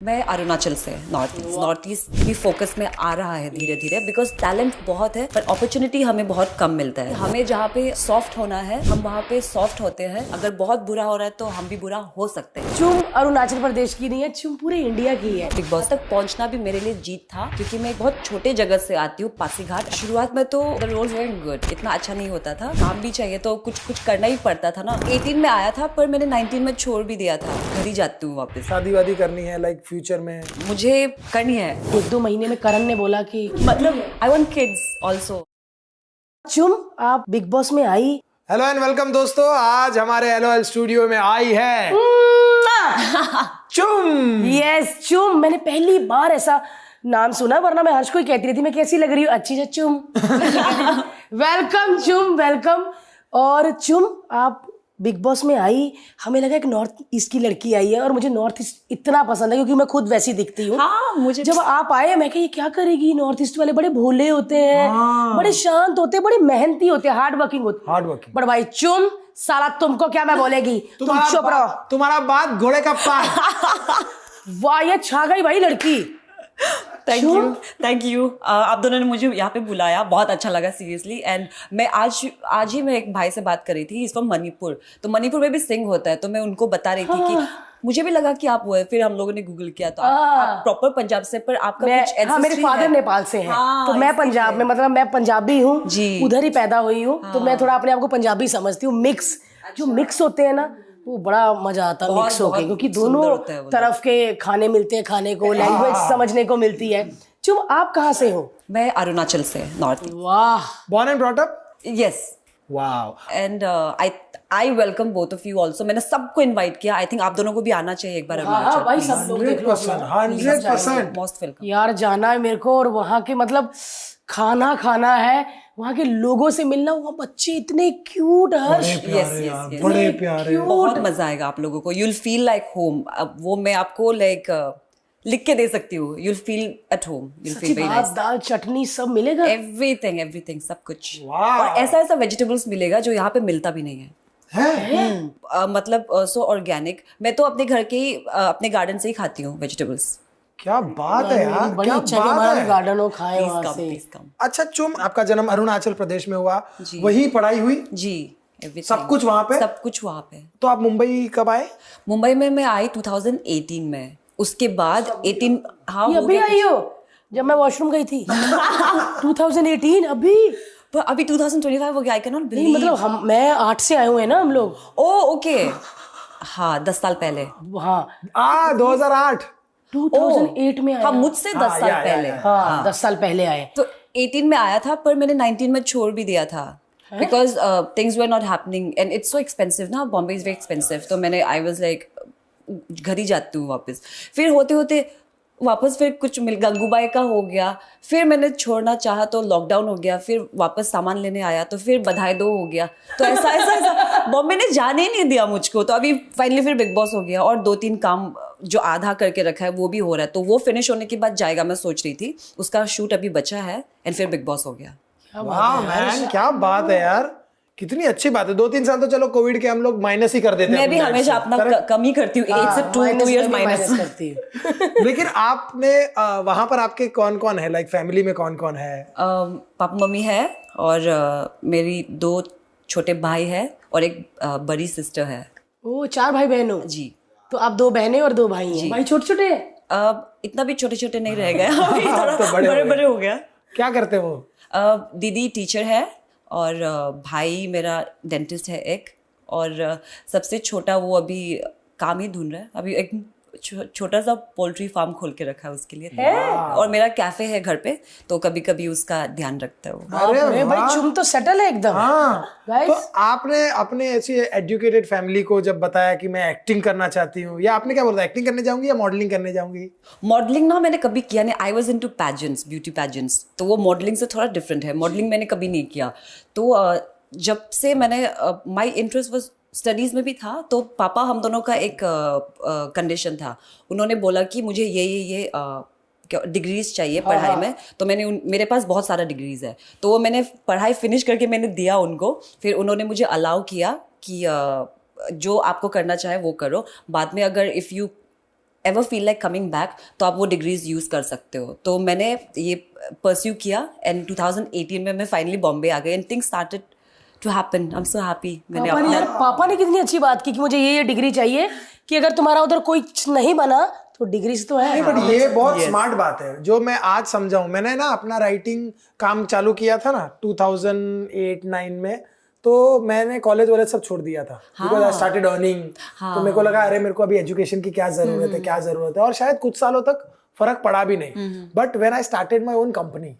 मैं अरुणाचल से north east भी फोकस में आ रहा है धीरे धीरे बिकॉज टैलेंट बहुत है पर अपॉर्चुनिटी हमें बहुत कम मिलता है। हमें जहाँ पे सॉफ्ट होना है हम वहाँ पे सॉफ्ट होते हैं। अगर बहुत बुरा हो रहा है तो हम भी बुरा हो सकते हैं। चुम अरुणाचल प्रदेश की नहीं है, चुम पूरे इंडिया की है। बिग बॉस तक पहुँचना भी मेरे लिए जीत था क्योंकि मैं एक बहुत छोटे जगह से आती हूँ, पासीघाट। शुरुआत में तो द रोल्स वेरी गुड, इतना अच्छा नहीं होता था, काम भी चाहिए तो कुछ करना ही पड़ता था ना। 18 में आया था पर मैंने 19 में छोड़ भी दिया था, घर ही जाती हूँ वापस। शादी वादी करनी है लाइक फ्यूचर में मुझे करनी है। 1-2 महीने में करण ने बोला कि मतलब आई वांट किड्स आल्सो। चुम आप बिग बॉस में आई। हेलो एंड वेलकम दोस्तों, आज हमारे LOL स्टूडियो में आई है चुम। यस चुम, मैंने पहली बार ऐसा नाम सुना, वरना मैं हर्ष को ही कहती रहती मैं कैसी लग रही हूँ, अच्छी से चुम। वेलकम चुम, वेलकम। और चुम आप बिग बॉस में आई, हमें लगा एक नॉर्थ ईस्ट की लड़की आई है और मुझे नॉर्थ ईस्ट इतना पसंद है क्योंकि मैं खुद वैसी दिखती हूँ। हाँ, मुझे जब आप आए मैं कहा ये क्या करेगी, नॉर्थ ईस्ट वाले बड़े भोले होते हैं, बड़े शांत होते हैं, बड़े मेहनती होते हैं, हार्ड वर्किंग होते हैं। बट भाई चुम साला तुमको क्या मैं बोलेगी, तुम चुप रहो। तुम्हारा बात घोड़े का पान। वाह ये छा गई भाई लड़की। Thank you. आप दोनों ने मुझे यहाँ पे बुलाया, बहुत अच्छा लगा सीरियसली। एंड मैं आज ही मैं एक भाई से बात कर रही थी, इस फ्रॉम मणिपुर। तो मणिपुर में भी सिंग होता है, तो मैं उनको बता रही थी कि मुझे भी लगा कि आप वो है। फिर हम लोगों ने गूगल किया तो आप प्रॉपर पंजाब से, पर आपका कुछ हाँ, मेरे फादर नेपाल से हैं। तो मैं पंजाब में, मतलब मैं पंजाबी हूँ, उधर ही पैदा हुई हूँ। तो मैं थोड़ा अपने आप को पंजाबी समझती हूँ। मिक्स जो मिक्स होते हैं ना, वो बड़ा मजा आता है मिक्स होके, क्योंकि दोनों तरफ के खाने मिलते हैं, खाने को, लैंग्वेज समझने को मिलती है। चुम आप कहाँ से हो? मैं अरुणाचल से, नॉर्थ। वाह। Born and brought up? Yes. Wow. And I welcome both of you also. मैंने सबको इनवाइट किया। आई थिंक आप दोनों को भी आना चाहिए एक बार हाँ भाई, सब लोग देख लो। 100%। Most welcome. यार जाना है मेरे को, और वहाँ के मतलब खाना है, वहाँ के लोगों से मिलना। वहाँ बच्चे इतने क्यूट, हर्ष। यस बड़े प्यारे। बहुत मजा आएगा आप लोगों को। You'll feel like home. अब वो मैं आपको लाइक लिख के दे सकती हूँ। You'll feel at home, you'll feel very nice. दाल चटनी सब मिलेगा, एवरीथिंग सब कुछ। और ऐसा वेजिटेबल्स मिलेगा जो यहाँ पे मिलता भी नहीं है। मतलब सो ऑर्गेनिक। मैं तो अपने घर के ही अपने गार्डन से ही खाती हूँ वेजिटेबल्स। क्या बात है यार, बड़ी क्या अच्छा कि बात हमारा है। गार्डन हो, खाए वहाँ से। अच्छा चुम, आपका जन्म अरुणाचल प्रदेश में हुआ, वही पढ़ाई हुई जी। सब कुछ वहाँ पे? सब कुछ वहाँ पे। तो आप मुंबई कब आए? मुंबई में मैं आई 2018 में। उसके बाद 18 हाँ ये अभी आई हो? जब मैं वॉशरूम गई थी 2018 अभी? पर अभी 2025 हो गया। I can not believe. मतलब मैं 8 से आए हुए हैं ना हम लोग। ओके। हाँ 10 साल पहले। हाँ 2008 2008 में आया। हाँ मुझसे 10 साल पहले। हाँ 10 साल पहले आए। तो 18 में आया था पर मैंने 19 में छोड़ भी दिया था because things were not happening and it's so expensive ना। Bombay is very expensive. तो मैंने आई वाज लाइक घर ही जाती हूँ वापस। फिर होते होते वापस फिर कुछ मिल, गंगूबाई का हो गया। फिर मैंने छोड़ना चाहा तो लॉकडाउन हो गया। फिर वापस सामान लेने आया तो फिर बधाई दो हो गया। तो ऐसा बॉम्बे ने जाने ही नहीं दिया मुझको। तो अभी फाइनली फिर बिग बॉस हो गया और 2-3 काम जो आधा करके रखा है वो भी हो रहा है। तो वो फिनिश होने के बाद जाएगा, मैं सोच रही थी। उसका शूट अभी बचा है एंड फिर बिग बॉस हो गया। वाह मैन, क्या बात है यार, कितनी अच्छी बात है। 2-3 साल तो चलो कोविड के हम लोग माइनस ही कर देते हैं। मैं भी हमेशा अपना कम ही करती हूँ। 8 से 2 इयर्स माइनस करती हूँ। लेकिन आपने वहां पर आपके कौन कौन है, लाइक फैमिली में कौन कौन है? पापा मम्मी है और मेरी 2 छोटे भाई है और एक बड़ी सिस्टर है। ओ 4 भाई बहन हो जी। तो आप 2 बहनें और 2 भाई हैं। भाई छोटे छोटे हैं? इतना भी छोटे छोटे नहीं रह गए। अभी थोड़ा बड़े हो गया। क्या करते हो? दीदी टीचर है और भाई मेरा डेंटिस्ट है एक। और सबसे छोटा वो अभी काम ही ढूंढ रहा है। अभी एक छोटा सा पोल्ट्री फार्म खोल के रखा है उसके लिए। और मेरा कैफे है घर पे, तो कभी कभी उसका ध्यान रखता है वो। अरे भाई चुम तो सेटल है एकदम। तो आपने अपने ऐसी एजुकेटेड फैमिली को जब बताया कि मैं एक्टिंग करना चाहती हूँ, या आपने क्या बोला, एक्टिंग करने जाऊंगी या मॉडलिंग करने जाऊंगी? मॉडलिंग ना मैंने कभी किया नहीं। I was into pageants, beauty pageants. तो वो मॉडलिंग से थोड़ा डिफरेंट है। मॉडलिंग मैंने कभी नहीं किया। तो जब से मैंने माई इंटरेस्ट वॉज स्टडीज़ में भी था। तो पापा हम दोनों का एक कंडीशन था। उन्होंने बोला कि मुझे ये डिग्रीज चाहिए पढ़ाई में। तो मैंने मेरे पास बहुत सारा डिग्रीज है। तो वो मैंने पढ़ाई फिनिश करके मैंने दिया उनको। फिर उन्होंने मुझे अलाउ किया कि जो आपको करना चाहे वो करो। बाद में अगर if you ever feel like coming back तो आप वो डिग्रीज यूज़ कर सकते हो. तो मैंने ये परस्यू किया एंड 2018 में मैं फाइनली बॉम्बे आ गई and things started to happen. I am so happy. मैंने पापा ने कितनी अच्छी बात की कि मुझे ये डिग्री चाहिए कि अगर तुम्हारा उधर कोई नहीं बना तो डिग्रीज तो है. बट ये बहुत स्मार्ट बात है जो मैं आज समझा हूँ. मैंने ना अपना राइटिंग काम चालू किया था ना 2008-9 में, तो मैंने कॉलेज वॉलेज सब छोड़ दिया था बिकॉज आई स्टार्टेड अर्निंग. तो मेरे को लगा अरे मेरे को अभी एजुकेशन की क्या जरूरत है और शायद कुछ सालों तक फर्क पड़ा भी नहीं. But when I started my own company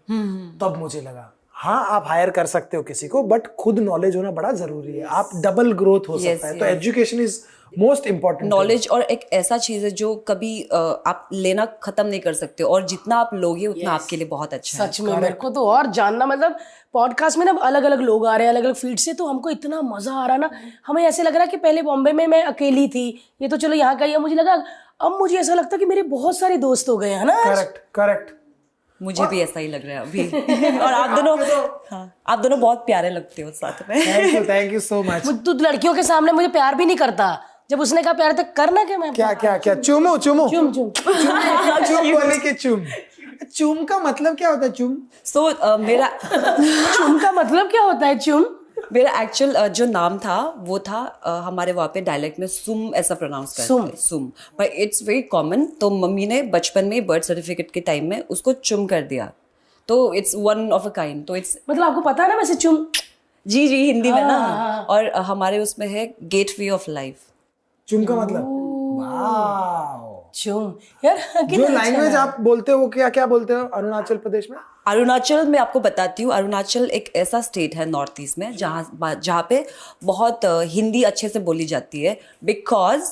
तब मुझे लगा हाँ आप हायर कर सकते हो किसी को बट खुद नॉलेज होना बड़ा जरूरी है. आप डबल ग्रोथ हो सकता है. तो education is most important. Knowledge और एक ऐसा चीज है जो कभी आप लेना खत्म नहीं कर सकते और जितना आप लोगे उतना आपके लिए बहुत अच्छा है. सच में मेरे को तो और जानना, मतलब पॉडकास्ट में ना अलग अलग लोग आ रहे हैं अलग अलग फील्ड से, तो हमको इतना मजा आ रहा ना. हमें ऐसे लग रहा है कि पहले बॉम्बे में मैं अकेली थी, ये तो चलो यहाँ का ही है. मुझे लगा अब मुझे ऐसा लगता है कि मेरे बहुत सारे दोस्त हो गए हैं ना. करेक्ट. मुझे भी ऐसा ही लग रहा है अभी. और आप दोनों बहुत प्यारे लगते हो साथ में. Thank you so much. तू लड़कियों के सामने मुझे प्यार भी नहीं करता. जब उसने कहा प्यार तक करना क्या मैं क्या चुम बोले कि चुम का मतलब क्या होता है? चुम मेरा चुम का मतलब क्या होता है? चुम मेरा एक्चुअल जो नाम था वो था हमारे वहाँ पे डायलेक्ट में सुम ऐसा प्रोनाउंस करते हैं. सुम बट इट्स वेरी कॉमन. तो मम्मी ने बचपन में बर्थ सर्टिफिकेट के टाइम में उसको चुम कर दिया. तो it's one of a kind. तो इट्स मतलब आपको पता है ना वैसे चुम? जी हिंदी में ना. और हमारे उसमें है गेटवे ऑफ लाइफ. चुम का मतलब वाओ. चुम यार जो लैंग्वेज आप बोलते हो वो क्या बोलते हो अरुणाचल प्रदेश में? अरुणाचल में आपको बताती हूँ. अरुणाचल एक ऐसा स्टेट है नॉर्थ ईस्ट में जहाँ पे बहुत हिंदी अच्छे से बोली जाती है बिकॉज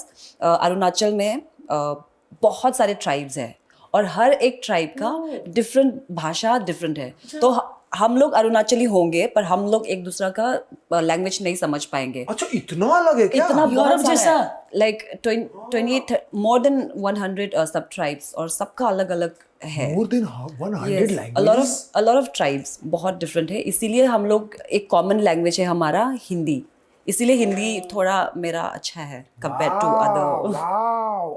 अरुणाचल में बहुत सारे ट्राइब्स हैं और हर एक ट्राइब का डिफरेंट भाषा डिफरेंट है. तो हम लोग अरुणाचली होंगे पर हम लोग एक दूसरा का लैंग्वेज नहीं समझ पाएंगे. अच्छा इतना अलग है क्या? इतना यूरोप जैसा लाइक 28 मोर देन 100 सब ट्राइब्स और सबका अलग अलग है. More than 100 languages? A lot of tribes बहुत डिफरेंट है. इसीलिए हम लोग एक कॉमन लैंग्वेज है हमारा हिंदी. इसीलिए हिंदी थोड़ा मेरा अच्छा है कंपेयर टू अदर.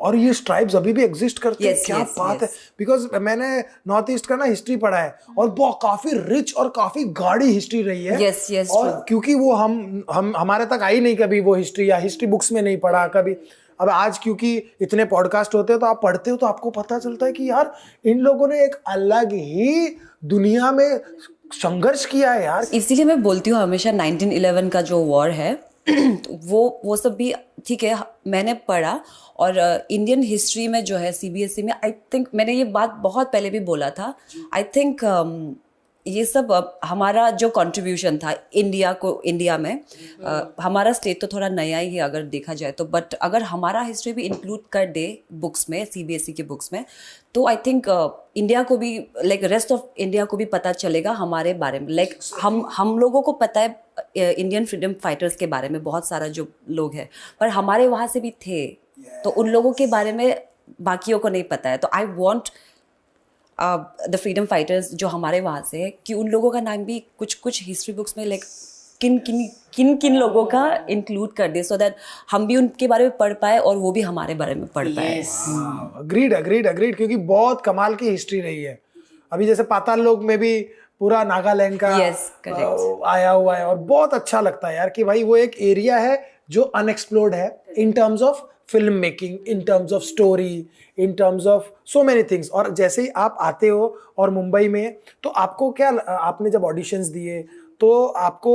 और ये ट्राइब्स अभी भी एग्जिस्ट करते हैं? क्या बात है. बिकॉज मैंने नॉर्थ ईस्ट का ना हिस्ट्री पढ़ा है और बहुत काफी रिच और काफी गाढ़ी हिस्ट्री रही है. yes, और क्योंकि वो हम हमारे तक आई नहीं कभी वो हिस्ट्री, या हिस्ट्री बुक्स में नहीं पढ़ा कभी. अब आज क्योंकि इतने पॉडकास्ट होते हैं तो आप पढ़ते हो तो आपको पता चलता है कि यार इन लोगों ने एक अलग ही दुनिया में संघर्ष किया है यार. इसीलिए मैं बोलती हूँ हमेशा 1911 का जो वॉर है वो सब भी ठीक है मैंने पढ़ा. और इंडियन हिस्ट्री में जो है सीबीएसई में आई थिंक मैंने ये बात बहुत पहले भी बोला था. आई थिंक ये सब हमारा जो कंट्रीब्यूशन था इंडिया में हमारा स्टेट तो थोड़ा नया ही है अगर देखा जाए तो. बट अगर हमारा हिस्ट्री भी इंक्लूड कर दे बुक्स में सीबीएसई के बुक्स में तो आई थिंक इंडिया को भी लाइक रेस्ट ऑफ इंडिया को भी पता चलेगा हमारे बारे में. लाइक हम लोगों को पता है इंडियन फ्रीडम फाइटर्स के बारे में बहुत सारा जो लोग हैं पर हमारे वहाँ से भी थे तो उन लोगों के बारे में बाकियों को नहीं पता है. तो I want the freedom fighters जो हमारे वहाँ से है कि उन लोगों का नाम भी कुछ हिस्ट्री बुक्स में लाइक किन लोगों का इंक्लूड कर दे सो दैट हम भी उनके बारे में पढ़ पाए और वो भी हमारे बारे में पढ़ पाए. अग्रीड क्योंकि बहुत कमाल की हिस्ट्री रही है. अभी जैसे पाताल लोक में भी पूरा नागालैंड का आया हुआ है और बहुत अच्छा लगता है यार कि भाई वो एक एरिया है जो अनएक्सप्लोर्ड है in terms of film making, in terms of story, in terms of so many things. और जैसे ही आप आते हो और मुंबई में तो आपको क्या, आपने जब ऑडिशंस दिए तो आपको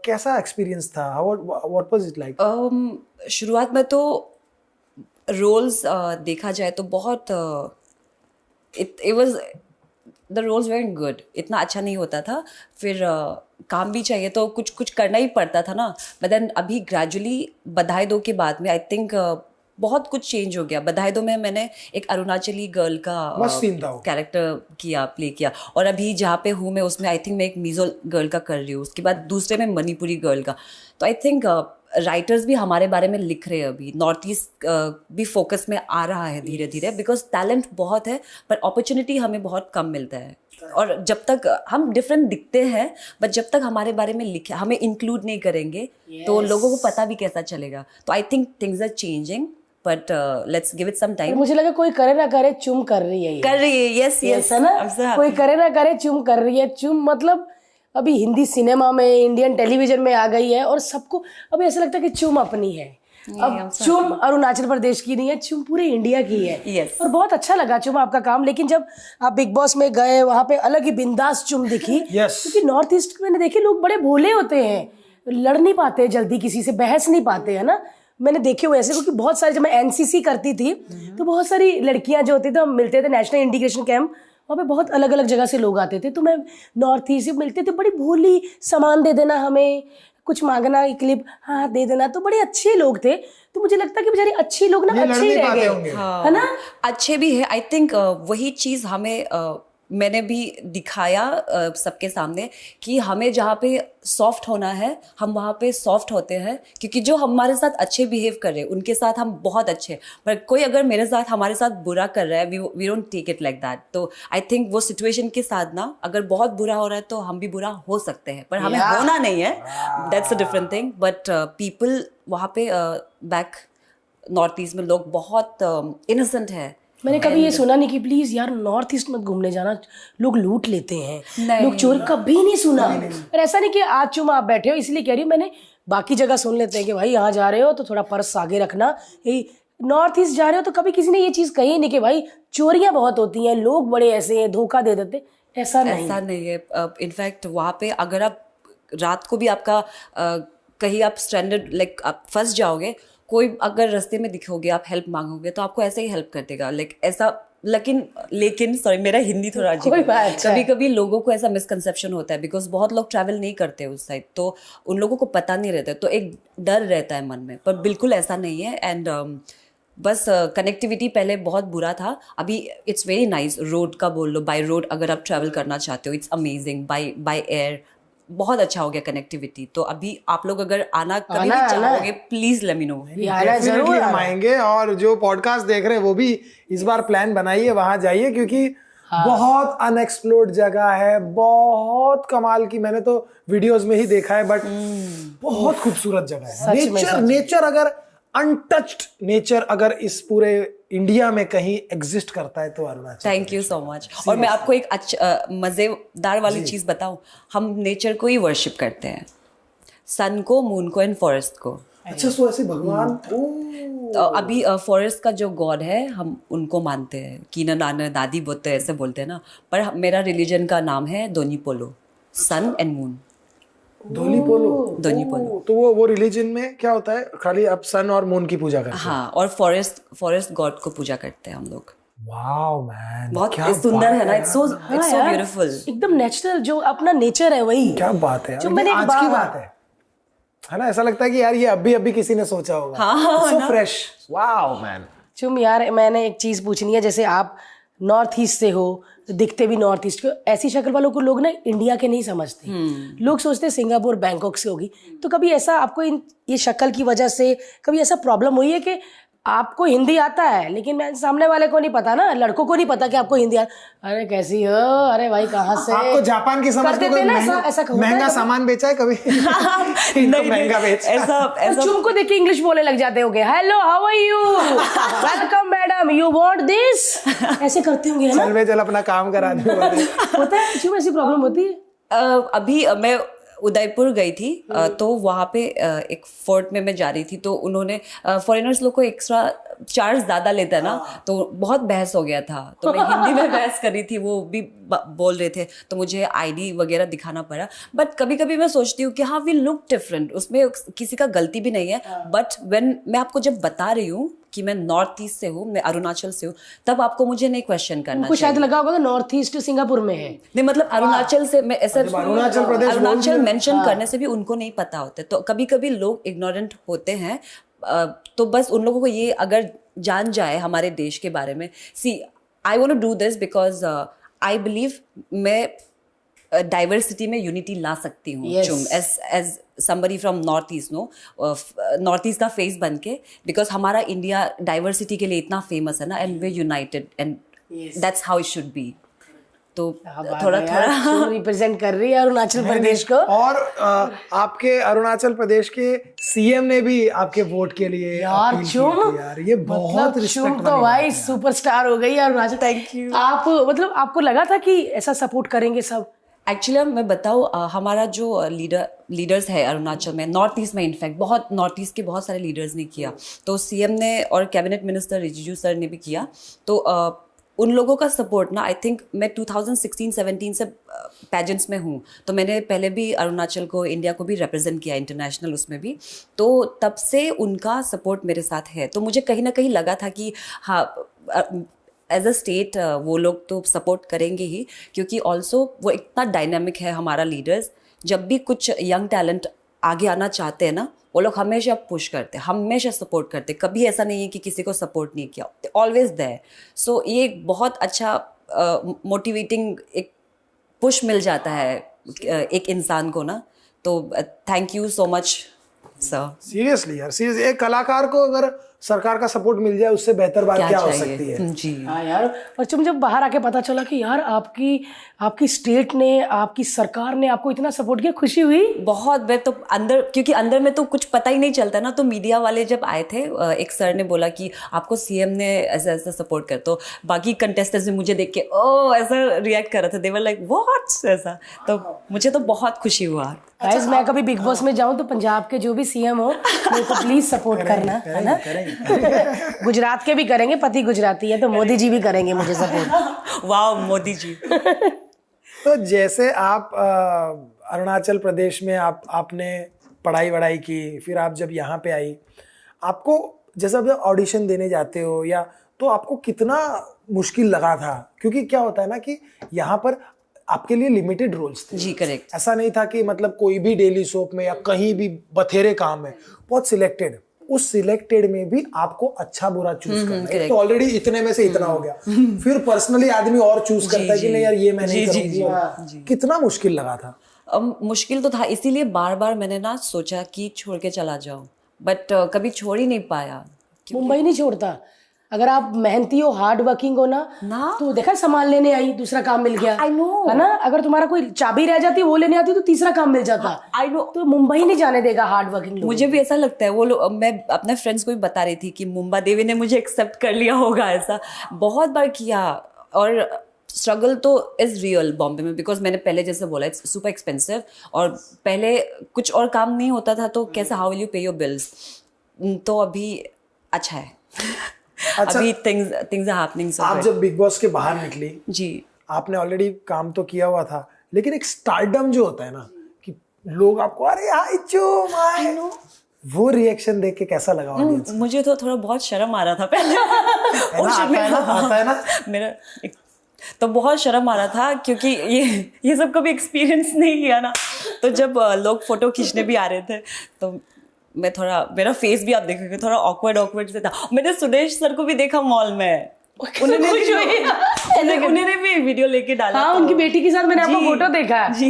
कैसा एक्सपीरियंस था? What was it like? शुरुआत में तो रोल्स देखा जाए तो बहुत it was the roles very good. इतना अच्छा नहीं होता था. फिर काम भी चाहिए तो कुछ करना ही पड़ता था ना. बट देन अभी ग्रेजुअली बधाई दो के बाद में आई थिंक बहुत कुछ चेंज हो गया. बधाई दो में मैंने एक अरुणाचली गर्ल का कैरेक्टर प्ले किया और अभी जहाँ पे हूँ मैं उसमें आई थिंक मैं एक मिजो गर्ल का कर रही हूँ. उसके बाद दूसरे में मणिपुरी गर्ल का. तो आई थिंक राइटर्स भी हमारे बारे में लिख रहे हैं. अभी नॉर्थ ईस्ट भी फोकस में आ रहा है धीरे धीरे बिकॉज टैलेंट बहुत है पर अपॉर्चुनिटी हमें बहुत कम मिलता है. और जब तक हम डिफरेंट दिखते हैं बट जब तक हमारे बारे में लिखे हमें इंक्लूड नहीं करेंगे तो लोगों को पता भी कैसा चलेगा. तो I think things are changing but let's give it some पर time. मुझे लगा कोई करे ना करे चुम कर रही है ये। कर रही है, yes, yes. है ना, I'm so happy. कोई करे ना करे चुम कर रही है। चुम मतलब अभी हिंदी सिनेमा में, इंडियन टेलीविजन में आ गई है और सबको अभी ऐसा लगता है कि चुम अपनी है। अब चुम अरुणाचल प्रदेश की नहीं है, चुम पूरे इंडिया की है। Yes. और बहुत अच्छा लगा चुम आपका काम। लेकिन जब आप बिग बॉस में गए वहां पे अलग ही बिंदास चुम दिखी। Yes. क्योंकि नॉर्थ ईस्ट मैंने देखे लोग बड़े भोले होते हैं, लड़ नहीं पाते जल्दी, किसी से बहस नहीं पाते, है ना। मैंने देखे हुए ऐसे, क्योंकि बहुत सारे, जब मैं एनसीसी करती थी तो बहुत सारी लड़कियां जो होती थी, हम मिलते थे नेशनल इंटीग्रेशन कैंप, वहाँ पे बहुत अलग अलग जगह से लोग आते थे, तो मैं नॉर्थ ईस्ट से मिलते थे, बड़ी भोली, सामान दे देना हमें, कुछ मांगना, एक क्लिप हाँ दे देना, तो बड़े अच्छे लोग थे। तो मुझे लगता है कि बेचारे अच्छे लोग ना अच्छे ही रह गए, है ना। अच्छे भी है। आई थिंक वही चीज हमें मैंने भी दिखाया सबके सामने कि हमें जहाँ पे सॉफ्ट होना है हम वहाँ पे सॉफ्ट होते हैं, क्योंकि जो हमारे साथ अच्छे बिहेव कर रहे हैं उनके साथ हम बहुत अच्छे, पर कोई अगर मेरे साथ हमारे साथ बुरा कर रहा है, we don't take it like that. तो आई थिंक वो सिचुएशन के साथ ना, अगर बहुत बुरा हो रहा है तो हम भी बुरा हो सकते हैं, पर हमें होना नहीं है, that's a different thing. But people वहाँ पे बैक नॉर्थ ईस्ट में लोग बहुत इनोसेंट है। मैंने कभी ये सुना नहीं कि प्लीज यार नॉर्थ ईस्ट मत घूमने जाना, लोग लूट लेते हैं, लोग चोर, कभी नहीं सुना। पर ऐसा नहीं कि आज चुम आप बैठे हो इसलिए कह रही हूँ, मैंने बाकी जगह सुन लेते हैं कि भाई यहाँ जा रहे हो तो थोड़ा पर्स आगे रखना, यही नॉर्थ ईस्ट जा रहे हो तो कभी किसी ने ये चीज कही नहीं कि भाई चोरियां बहुत होती हैं, लोग बड़े ऐसे हैं, धोखा दे देते। ऐसा नहीं है। इनफैक्ट वहाँ पे अगर आप रात को भी आपका कहीं आप स्ट्रैंडेड लाइक आप फंस जाओगे, कोई अगर रास्ते में दिखोगे, आप हेल्प मांगोगे तो आपको ऐसे ही हेल्प कर देगा, लाइक ऐसा। लेकिन सॉरी मेरा हिंदी थोड़ा अजीब है, कभी कभी लोगों को ऐसा मिसकंसेप्शन होता है, बिकॉज बहुत लोग ट्रैवल नहीं करते उस साइड, तो उन लोगों को पता नहीं रहता, तो एक डर रहता है मन में, पर बिल्कुल ऐसा नहीं है। एंड बस कनेक्टिविटी पहले बहुत बुरा था, अभी इट्स वेरी नाइस। रोड का बोल लो, बाय रोड अगर आप ट्रैवल करना चाहते हो इट्स अमेजिंग, बाय एयर बहुत अच्छा हो गया कनेक्टिविटी। तो अभी आप लोग अगर आना कभी भी चाहोगे please let me know. Definitely हम आएंगे, और जो पॉडकास्ट देख रहे हैं वो भी इस बार प्लान बनाइए, वहां जाइए, क्योंकि बहुत अनएक्सप्लोर्ड जगह है, बहुत कमाल की। मैंने तो वीडियोस में ही देखा है, बट बहुत खूबसूरत जगह है। नेचर अगर अनटच्ड नेचर अगर इस पूरे इंडिया में कहीं एग्जिस्ट करता है तो Arunachal. Thank you so much. और मैं आपको एक मजेदार वाली चीज बताऊं, हम नेचर को ही वर्शिप करते हैं, सन को, मून को एंड फॉरेस्ट को। अच्छा, सो ऐसे भगवान तो अभी फॉरेस्ट का जो गॉड है हम उनको मानते हैं, कीना नाना दादी बोलते हैं, ऐसे बोलते हैं ना, पर मेरा रिलीजन का नाम है दोनीपोलो, सन एंड मून। दोनीपोलो। तो वो रिलीजन में क्या होता है? खाली आप सन और मून की पूजा करते हैं? हाँ, और फॉरेस्ट गॉड को पूजा करते हैं हम लोग। वाओ मैन, बहुत सुंदर है ना, इट्स सो ब्यूटीफुल, एकदम नेचुरल, जो अपना नेचर है वही। क्या बात है, जो मैंने आज की बात है ना। ऐसा लगता है कि यार ये अभी किसी ने सोचा होगा। हाँ, सो फ्रेश। Wow man. चुम यार, मैंने एक चीज पूछनी है, जैसे आप नॉर्थ ईस्ट से हो, दिखते भी नॉर्थ ईस्ट को, ऐसी शक्ल वालों को लोग ना इंडिया के नहीं समझते। लोग सोचते सिंगापुर बैंकॉक से होगी। तो कभी ऐसा आपको ये शक्ल की वजह से कभी ऐसा प्रॉब्लम हुई है कि आपको हिंदी आता है लेकिन सामने वाले को नहीं पता ना, लड़कों को नहीं पता कि आपको हिंदी अरे कैसी हो, अरे भाई कहाँ से, आपको जापान की समझ को महंगा सामान बेचा है कभी? नहीं, महंगा बेच ऐसा चुम को देख के इंग्लिश बोलने लग जाते होंगे, hello how are you, welcome madam, you want this, ऐसे करते होंगे ना। चल अपना काम करा दे। होता है चुम, ऐसी प्रॉब्लम होती है? अभी मैं उदयपुर गई थी, तो वहाँ पे एक फोर्ट में मैं जा रही थी, तो उन्होंने फॉरेनर्स लोग को एक्स्ट्रा चार्ज ज़्यादा लेता है ना, तो बहुत बहस हो गया था। तो मैं हिंदी में बहस कर रही थी, वो भी बोल रहे थे, तो मुझे आईडी वगैरह दिखाना पड़ा। बट कभी कभी मैं सोचती हूँ कि हाँ वी लुक डिफरेंट, उसमें किसी का गलती भी नहीं है। बट व्हेन मैं आपको जब बता रही हूँ कि मैं नॉर्थ ईस्ट से हूँ, मैं अरुणाचल से हूँ, तब आपको मुझे नहीं क्वेश्चन करना चाहिए। शायद लगा होगा नॉर्थ ईस्ट सिंगापुर में है। नहीं, मतलब अरुणाचल से मैं ऐसा अरुणाचल मेंशन करने से भी उनको नहीं पता होता, तो कभी कभी लोग इग्नोरेंट होते हैं। तो बस उन लोगों को ये अगर जान जाए हमारे देश के बारे में, see I want to do this because I believe मैं डाइवर्सिटी में यूनिटी ला सकती हूँ। As somebody from north east, north east का फेस बन के, बिकॉज हमारा इंडिया डाइवर्सिटी के लिए इतना फेमस है ना, and way United, and that's how it should be. तो थोड़ा रिप्रेजेंट कर रही है अरुणाचल प्रदेश को। और आपके अरुणाचल प्रदेश के सीएम ने भी आपके वोट के लिए यार चुम, यार ये बहुत चुम तो भाई सुपरस्टार हो गई है अरुणाचल। Thank you. आप मतलब आपको लगा था कि ऐसा सपोर्ट करेंगे सब? एक्चुअली मैं बताऊँ, हमारा जो लीडर्स है अरुणाचल में, नॉर्थ ईस्ट में इनफैक्ट बहुत नॉर्थ ईस्ट के बहुत सारे लीडर्स ने किया, तो सीएम ने और कैबिनेट मिनिस्टर रिजिजू सर ने भी किया। तो उन लोगों का सपोर्ट ना, आई थिंक मैं 2016-17 से पैजेंट्स में हूँ, तो मैंने पहले भी अरुणाचल को, इंडिया को भी रिप्रेजेंट किया इंटरनेशनल उसमें भी, तो तब से उनका सपोर्ट मेरे साथ है। तो मुझे कहीं ना कहीं लगा था कि हाँ, एज अ स्टेट वो लोग तो सपोर्ट करेंगे ही, क्योंकि ऑल्सो वो इतना डायनामिक है हमारा लीडर्स। जब भी कुछ यंग टैलेंट आगे आना चाहते हैं ना, वो लोग हमेशा पुश करते, हमेशा सपोर्ट करते, कभी ऐसा नहीं है कि किसी को सपोर्ट नहीं किया, ऑलवेज देयर। सो ये एक बहुत अच्छा मोटिवेटिंग एक पुश मिल जाता है एक इंसान को ना। तो thank you so much sir. Seriously यार, सीरियस, एक कलाकार को अगर सरकार का सपोर्ट मिल जाए उससे बेहतर बात क्या हो सकती है जी। हाँ यार, और तुम जब बाहर आके पता चला कि यार आपकी स्टेट ने, आपकी सरकार ने आपको इतना सपोर्ट किया, खुशी हुई बहुत। मैं तो अंदर, क्योंकि अंदर में तो कुछ पता ही नहीं चलता ना, तो मीडिया वाले जब आए थे, एक सर ने बोला कि आपको सीएम ने ऐसा ऐसा सपोर्ट कर, तो बाकी कंटेस्टेंट्स ने मुझे देख के ऐसा रिएक्ट कर रहे थे, दे वर लाइक व्हाट ऐसा, तो मुझे तो बहुत खुशी हुआ। गाइस मैं कभी बिग बॉस में जाऊं तो पंजाब के जो भी सीएम हो मेरे को प्लीज सपोर्ट करना, है ना? गुजरात के भी करेंगे, पति गुजराती है तो मोदी जी भी करेंगे मुझे सपोर्ट। वाह मोदी जी। तो जैसे आप अरुणाचल प्रदेश में आपने पढ़ाई की, फिर आप जब यहाँ पे आई, आपको जैसे आप ऑडिशन देने जाते हो या, तो आपको कितना मुश्किल लगा था? क्योंकि क्या होता है ना कि यहाँ पर आपके लिए लिमिटेड रोल्स थे। जी करेक्ट। ऐसा नहीं था कि मतलब कोई भी डेली सोप में या कहीं भी बथेरे काम है, बहुत सिलेक्टेड। उस सिलेक्टेड में भी आपको अच्छा बुरा चूज करना है। तो ऑलरेडी इतने में से इतना हो गया, फिर पर्सनली आदमी और चूज करता है कि नहीं यार ये मैं नहीं करूंगी। कितना मुश्किल लगा था? मुश्किल तो था, इसीलिए बार बार मैंने ना सोचा कि छोड़ के चला जाऊं, बट कभी छोड़ ही नहीं पाया। मुंबई नहीं छोड़ता। अगर आप मेहनती हो, हार्ड वर्किंग हो ना तो देखा सामान लेने आई, दूसरा काम मिल गया। I know. है ना? अगर तुम्हारा कोई चाबी रह जाती वो लेने आती तो तीसरा काम मिल जाता। I know. तो मुंबई नहीं जाने देगा हार्ड वर्किंग लोग। मुझे भी ऐसा लगता है। वो लोग, मैं अपने फ्रेंड्स को भी बता रही थी कि मुंबा देवी ने मुझे एक्सेप्ट कर लिया होगा, ऐसा बहुत बार किया। और स्ट्रगल तो इज रियल बॉम्बे में, बिकॉज मैंने पहले जैसे बोला इट्स सुपर एक्सपेंसिव, और पहले कुछ और काम नहीं होता था, तो कैसे हाउ विल यू पे योर बिल्स। तो अभी अच्छा है। अच्छा, अभी things are happening so आप good. जब बिग बॉस के बाहर निकली जी, आपने ऑलरेडी काम तो किया हुआ था, लेकिन एक स्टारडम जो होता है ना कि लोग आपको अरे हाय चुम हाय, वो रिएक्शन देख के कैसा लगा ऑडियंस? मुझे तो थोड़ा बहुत शर्म आ रहा था पहले। आता है ना मेरा तो बहुत शर्म आ रहा था, क्योंकि ये सब कभी एक्सपीरियंस नहीं किया ना। तो जब लोग फोटो खींचने भी आ रहे थे तो मैं थोड़ा, मेरा फेस भी आप देखोगे थोड़ा ऑकवर्ड से था। मैंने सुदेश सर को भी देखा मॉल में, उन्होंने भी वीडियो लेके डाला। हाँ, उनकी बेटी के साथ मैंने आपका फोटो देखा जी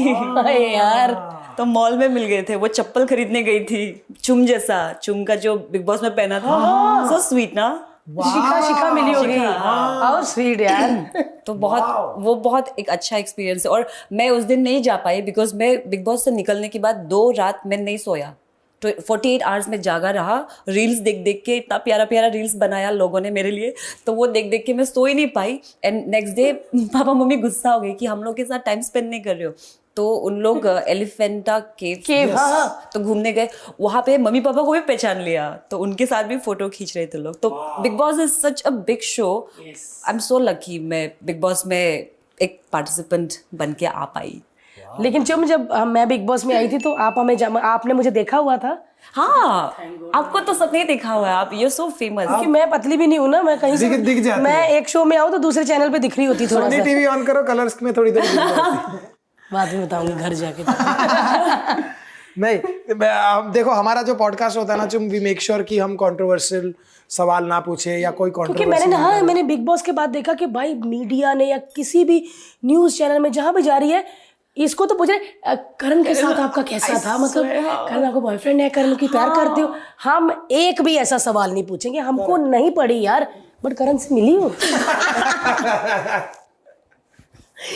यार। तो मॉल में मिल गए थे, वो चप्पल खरीदने गई थी चुम जैसा, चुम का जो बिग बॉस में पहना था। सो स्वीट ना, शिखा मिली होगी। हाउ स्वीट यार। तो वो बहुत एक अच्छा एक्सपीरियंस है। और मैं उस दिन नहीं जा पाई बिकॉज मैं बिग बॉस से निकलने के बाद 2 रात मैं नहीं सोया, तो 48 आवर्स में जागा रहा। रील्स देख देख के, इतना प्यारा प्यारा रील्स बनाया लोगों ने मेरे लिए, तो वो देख देख के मैं सो ही नहीं पाई। And next day papa mummy गुस्सा हो गए कि हम लोग के साथ टाइम स्पेंड नहीं कर रहे हो। तो उन लोग एलिफेंटा केव तो घूमने गए, वहाँ पे मम्मी पापा को भी पहचान लिया, तो उनके साथ भी फोटो खींच रहे थे लोग। तो big boss is such a big show. I am so lucky मैं बिग बॉस में एक पार्टिसिपेंट बन के आ पाई। लेकिन जब मैं बिग बॉस में आई थी तो आपने मुझे देखा हुआ था। हाँ, आपको तो सबने देखा हुआ है, आप यू सो फेमस। कि मैं पतली भी नहीं हूँ ना, मैं कहीं से दिख जाती मैं एक शो में आऊँ तो दूसरे चैनल पे दिख रही होती थोड़ा सा। टीवी ऑन करो, कलर्स में थोड़ी देर बाद में बताऊंगी घर जाके। नहीं, देखो हमारा जो पॉडकास्ट होता है ना चुम, वी मेक श्योर कि हम कंट्रोवर्शियल सवाल ना पूछे या कोई क्योंकि मैंने बिग बॉस के बाद देखा कि भाई मीडिया ने या किसी भी न्यूज चैनल में जहां भी जा रही है, इसको तो पूछ रहे करण के साथ आपका कैसा था, मतलब करण आपको बॉयफ्रेंड है, करण की प्यार करते हो। हम एक भी ऐसा सवाल नहीं पूछेंगे, हमको नहीं पड़ी यार, बट करण से मिली हो।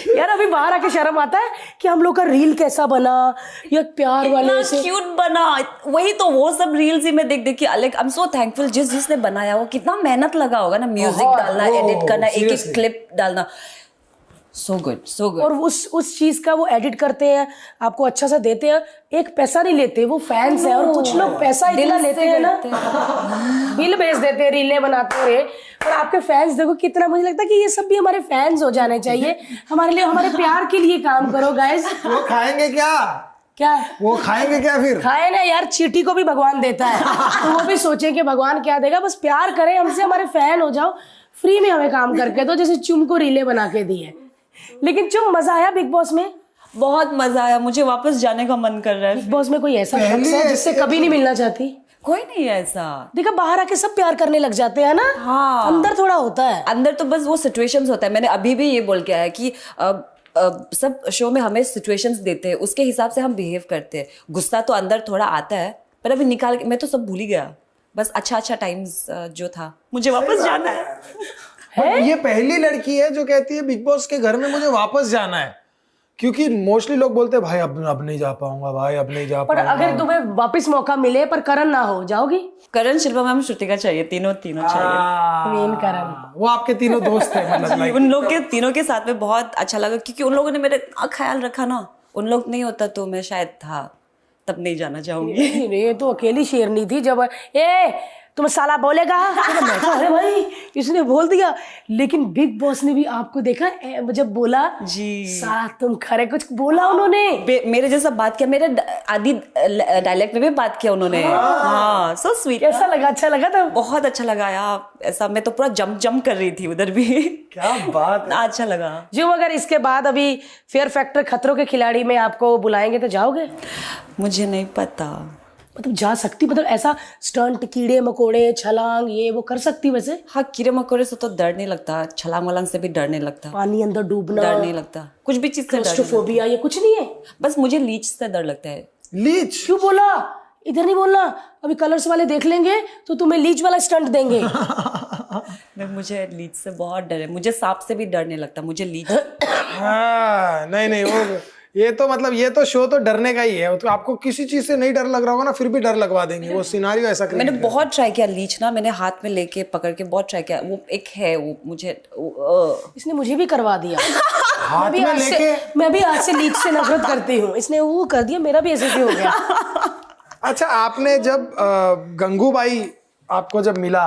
यार अभी बाहर आके शर्म आता है कि हम लोग का रील कैसा बना या प्यार वाले से क्यूट बना। वही तो, वो सब रील्स ही मैं देख देख के अलग, आई एम सो थैंकफुल जिसने बनाया वो, कितना मेहनत लगा होगा ना, म्यूजिक डालना, एडिट करना, एक एक क्लिप डालना, सो गुड सो गुड। और उस चीज का वो एडिट करते हैं, आपको अच्छा सा देते हैं, एक पैसा नहीं लेते, वो फैंस है। और कुछ लोग पैसा इतना लेते हैं ना, बिल भेज देते हैं, रीलें बनाते रहे। और आपके फैंस देखो कितना, मुझे लगता है कि ये सब भी हमारे फैंस हो जाने चाहिए, हमारे लिए, हमारे प्यार के लिए काम करो गाइस। वो खाएंगे क्या? क्या वो खाएंगे क्या फिर? खाए ना यार, चींटी को भी भगवान देता है, तो वो भी सोचे कि भगवान क्या देगा, बस प्यार करें हमसे, हमारे फैन हो जाओ, फ्री में हमें काम करके दो, जैसे चुम को रीले बना के दी है। लेकिन चुम, मजा आया बिग बॉस में? बहुत मजा आया, मुझे वापस जाने का मन कर रहा है। बिग बॉस में कोई ऐसा शख्स है जिससे कभी नहीं मिलना चाहती? कोई नहीं है ऐसा। देखा, बाहर आके सब प्यार करने लग जाते हैं ना। हाँ, अंदर थोड़ा होता है, अंदर तो बस वो सिचुएशंस होता है। मैंने अभी भी ये बोल के आया कि सब शो में हमें सिचुएशंस देते हैं, उसके हिसाब से हम बिहेव करते हैं। गुस्सा तो अंदर थोड़ा आता है, पर अभी निकाल के मैं तो सब भूल ही गया। बस अच्छा टाइम्स जो था, मुझे वापस जाना है। ये पहली लड़की है जो कहती है बिग बॉस के घर में मुझे वापस जाना है, क्योंकि मोस्टली लोग बोलते हैं भाई अब नहीं जा पाऊंगा, भाई अब नहीं जा पर पाऊंगा। अगर तुम्हें वापस मौका मिले पर करण ना हो, जाओगी? करण, शिल्पा मैम, श्रुतिका चाहिए, तीनों चाहिए। मेन करण, वो आपके तीनों दोस्त हैं मतलब like। उन लोग के तीनों के साथ में बहुत अच्छा लगा, क्योंकि उन लोगों ने मेरा इतना ख्याल रखा ना। उन लोग नहीं होता तो मैं शायद तब नहीं जाना चाहूंगी। नहीं, ये तो अकेली शेरनी थी। जब तुम साला बोलेगा, अरे भाई इसने बोल दिया। लेकिन बिग बॉस ने भी आपको देखा जब बोला जी साला तुम खरे, कुछ बोला उन्होंने? मेरे जैसा बात किया, मेरे आदि डायलेक्ट में भी बात किया उन्होंने। हाँ, सो स्वीट। कैसा लगा? अच्छा लगा था? बहुत अच्छा लगा यार, ऐसा मैं तो पूरा जंप कर रही थी उधर भी। क्या बात है। अच्छा लगा। जो अगर इसके बाद अभी फेयर फैक्टर खतरों के खिलाड़ी में आपको बुलाएंगे तो जाओगे? मुझे नहीं पता, मतलब जा सकती, मतलब ऐसा स्टंट, कीड़े मकोड़े, छलांग, ये वो कर सकती वैसे? हाँ, कीड़े मकोड़े से तो डर नहीं लगता, छलांग वलांग से भी डर नहीं लगता, पानी अंदर डूबना, डर नहीं लगता, कुछ भी चीज से डर नहीं क्लॉस्ट्रोफोबिया, ये कुछ नहीं है? लगता। बस मुझे लीच से डर लगता है। लीच? क्यों बोला? इधर नहीं बोलना, अभी कलर्स वाले देख लेंगे तो तुम्हें लीच वाला स्टंट देंगे। मुझे लीच से बहुत डर है, मुझे सांप से भी डर नहीं लगता, मुझे लीच। हाँ, नहीं वो ये तो मतलब ये तो शो तो डरने का ही है। तो आपको किसी चीज से नहीं डर लग रहा होगा ना, फिर भी डर लगवा देंगे, वो सिनारियो ऐसा क्रिएट मैंने बहुत ट्राई किया लीच ना, मैंने हाथ में लेके पकड़ के बहुत ट्राई किया। वो एक है, वो मुझे इसने मुझे भी करवा दिया। हाथ में लेके। मैं भी आज से लीच से नफरत करती हूँ, इसने वो कर दिया, मेरा भी ऐसे ही हो गया। अच्छा, आपने जब गंगूबाई आपको जब मिला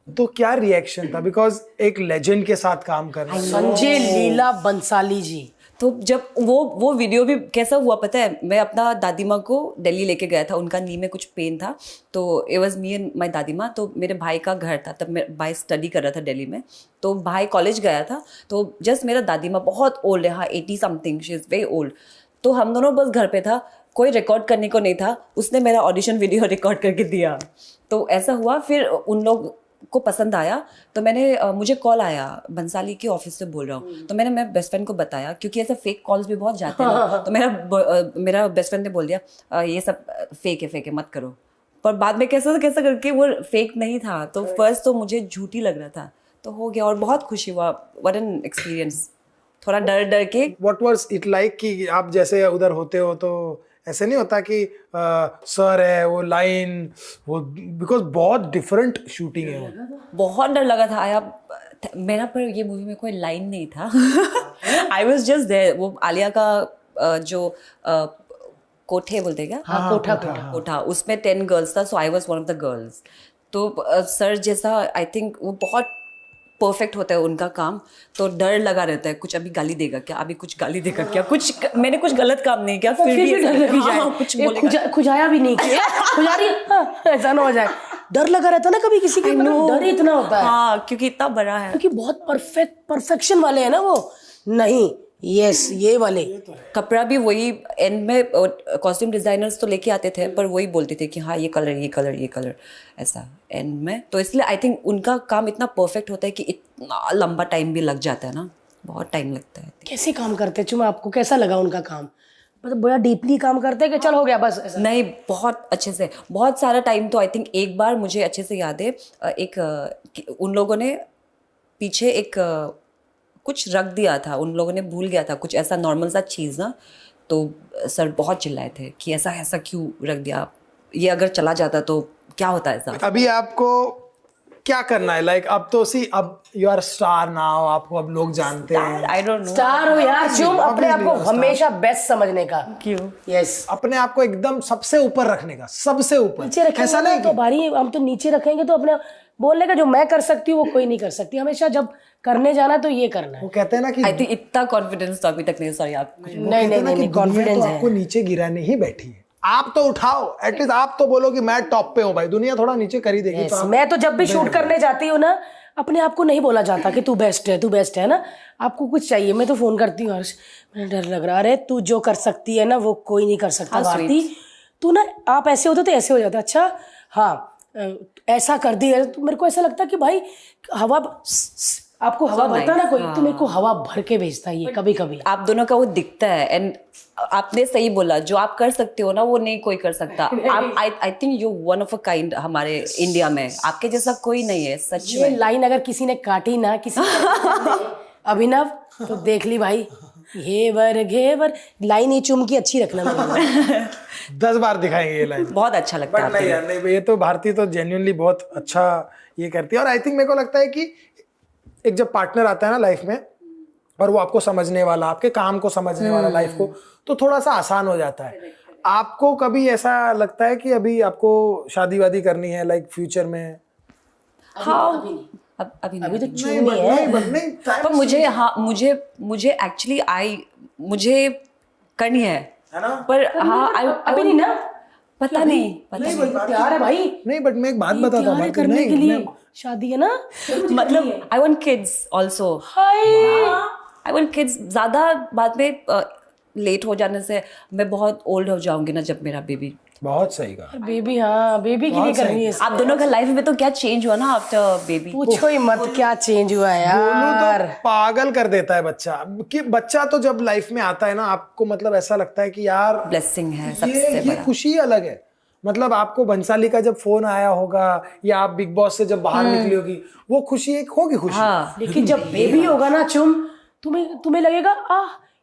तो क्या रिएक्शन था? बिकॉज एक लेजेंड के साथ काम कर रहे हैं। संजय लीला बंसाली जी। तो जब वो वीडियो भी कैसा हुआ पता है, मैं अपना दादी माँ को दिल्ली लेके गया था, उनका नी में कुछ पेन था, तो it was me and my दादी माँ। तो मेरे भाई का घर था, तब मेरा भाई स्टडी कर रहा था दिल्ली में, तो भाई कॉलेज गया था। तो जस्ट मेरा दादी माँ बहुत ओल्ड है, हाँ 80 something, she is very old. तो हम दोनों बस घर पे था, कोई रिकॉर्ड करने को नहीं था, उसने मेरा ऑडिशन वीडियो रिकॉर्ड करके दिया। तो ऐसा हुआ, फिर उन लोग को पसंद आया, तो मुझे कॉल आया, बंसाली के ऑफिस से बोल रहा हूँ। तो मैंने मेरे बेस्ट फ्रेंड को बताया, क्योंकि ऐसे फेक कॉल्स भी बहुत जाते हैं ना। तो मेरा बेस्ट फ्रेंड ने बोल दिया ये सब फेक है मत करो। पर बाद में कैसा करके वो फेक नहीं था। तो फर्स्ट तो मुझे झूठी लग रहा था, तो हो गया और बहुत खुशी हुआ। व्हाट एन एक्सपीरियंस, थोड़ा डर के। व्हाट वाज इट लाइक कि आप जैसे उधर होते हो तो ऐसे नहीं होता कि सर है वो लाइन वो, बिकॉज बहुत डिफरेंट शूटिंग है वो। बहुत डर लगा था आया मेरा, पर ये मूवी में कोई लाइन नहीं था। I was just there. वो आलिया का जो कोठे बोलते क्या? हाँ, कोठा, उसमें 10 गर्ल्स था, so I was one of the girls. तो सर जैसा आई थिंक वो बहुत परफेक्ट होता है उनका काम, तो डर लगा रहता है कुछ अभी गाली देगा क्या, अभी कुछ गाली देगा क्या, कुछ मैंने कुछ गलत काम नहीं किया, फिर भी डर लगी जाए। कुछ बोलेगा, खुजाया भी नहीं किया, खुजा रही है, ऐसा ना हो जाए। डर लगा रहता ना कभी किसी के, डर इतना होता है। हाँ, क्योंकि इतना बड़ा है, क्योंकि बहुत परफेक्शन वाले हैं ना वो। नहीं, यस, ये वाले कपड़ा भी वही एंड में कॉस्ट्यूम डिजाइनर्स तो लेके आते थे, पर वही बोलते थे कि हाँ ये कलर ऐसा एंड में। तो इसलिए आई थिंक उनका काम इतना परफेक्ट होता है कि इतना लंबा टाइम भी लग जाता है ना, बहुत टाइम लगता है। कैसे काम करते हैं चुम? आपको कैसा लगा उनका काम? मतलब बड़ा डीपली काम करते हैं कि चल हो गया बस ऐसा? नहीं, बहुत अच्छे से, बहुत सारा टाइम। तो आई थिंक एक बार मुझे अच्छे से याद है, एक उन लोगों ने पीछे एक कुछ रख दिया था, उन लोगों ने भूल गया था कुछ ऐसा नॉर्मल सा चीज़ ना, तो सर बहुत चिल्लाए थे कि ऐसा ऐसा क्यों रख दिया, ये अगर चला जाता तो क्या होता है ऐसा। अभी आपको क्या करना है? लाइक अब तो अब यू आर स्टार नाउ, आपको अब लोग जानते हैं। आई डोंट नो, स्टार हो यार चुम, अपने आप को हमेशा बेस्ट समझने का। क्यों? यस, अपने आप को एकदम सबसे ऊपर रखने का, सबसे ऊपर। नीचे रखेंगे ऐसा नहीं तो भारी, हम तो नीचे रखेंगे तो अपने बोलने का जो मैं कर सकती हूँ वो कोई नहीं कर सकती। हमेशा जब करने जाना तो ये करना है। वो कहते हैं ना कि आई थिंक इतना कॉन्फिडेंस तो अभी तक नहीं, सॉरी आप। नहीं कॉन्फिडेंस है। आपको नीचे गिराने ही बैठी है, आप तो उठाओ, एटलीस्ट आप तो बोलो कि मैं टॉप पे हूँ भाई, दुनिया थोड़ा नीचे कर ही देगी। yes, मैं तो जब भी शूट करने जाती हूँ ना, अपने आप को नहीं बोला जाता कि तू बेस्ट है, तू बेस्ट है ना। आपको कुछ चाहिए मैं तो फोन करती हूँ, हर्ष मुझे डर लग रहा है, अरे तू जो कर सकती है ना वो कोई नहीं कर सकता भारती, तू ना आप ऐसे होते तो ऐसे हो जाता। अच्छा हाँ ऐसा कर दी है, तो मेरे को ऐसा लगता है कि भाई हवा आपको हवा भरता ना कोई, तो मेरे को हवा भर के भेजता है ये कभी कभी। आप दोनों का वो दिखता है, एंड आपने सही बोला, जो आप कर सकते हो ना वो नहीं कोई कर सकता। आप I think you one of a kind हमारे इंडिया में, आपके जैसा कोई नहीं है सच ये में। लाइन अगर किसी ने काटी ना किसी अभिनव तो देख ली भाई, घेवर घेवर लाइन ही चुम की अच्छी रखना मेरे 10 बार दिखाएंगे ये लाइन। बहुत अच्छा लगता है। नहीं यार, नहीं ये तो भारती तो जेन्युइनली बहुत अच्छा ये करती है। और आई थिंक मेरे को लगता है कि एक जब पार्टनर आता है ना लाइफ में, और वो आपको समझने वाला, आपके काम को समझने वाला लाइफ को, तो थोड़ा सा आसान हो जाता है। आपको कभी ऐसा लगता है कि अभी आपको शादी वादी करनी है लाइक फ्यूचर में? हाँ अभी अभी तो नहीं। चुम ही है। नहीं, पर मुझे, हाँ मुझे एक्चुअली मुझे करनी है ना? पर हाँ अभी नहीं ना, पता नहीं तैयार है भाई। नहीं बट मैं एक बात बताता तैयार है हूँ करने के लिए, शादी है ना मतलब I want kids also. Hi I want kids. ज्यादा बाद में लेट हो जाने से मैं बहुत ओल्ड हो जाऊंगी ना जब मेरा बेबी। बहुत सही कहा। बेबी, हाँ बेबी के लिए करनी है। आप दोनों का लाइफ में तो क्या चेंज हुआ ना आफ्टर बेबी। पूछो ही मत क्या चेंज हुआ है यार। तो पागल कर देता है बच्चा, कि बच्चा तो जब लाइफ में आता है ना, आपको मतलब ऐसा लगता है कि यार ब्लेसिंग है सबसे ये बड़ा। खुशी अलग है। मतलब आपको भंसाली का जब फोन आया होगा, या आप बिग बॉस से जब बाहर निकली होगी, वो खुशी एक होगी खुशी। हाँ लेकिन जब बेबी होगा ना चुम, तुम्हें लगेगा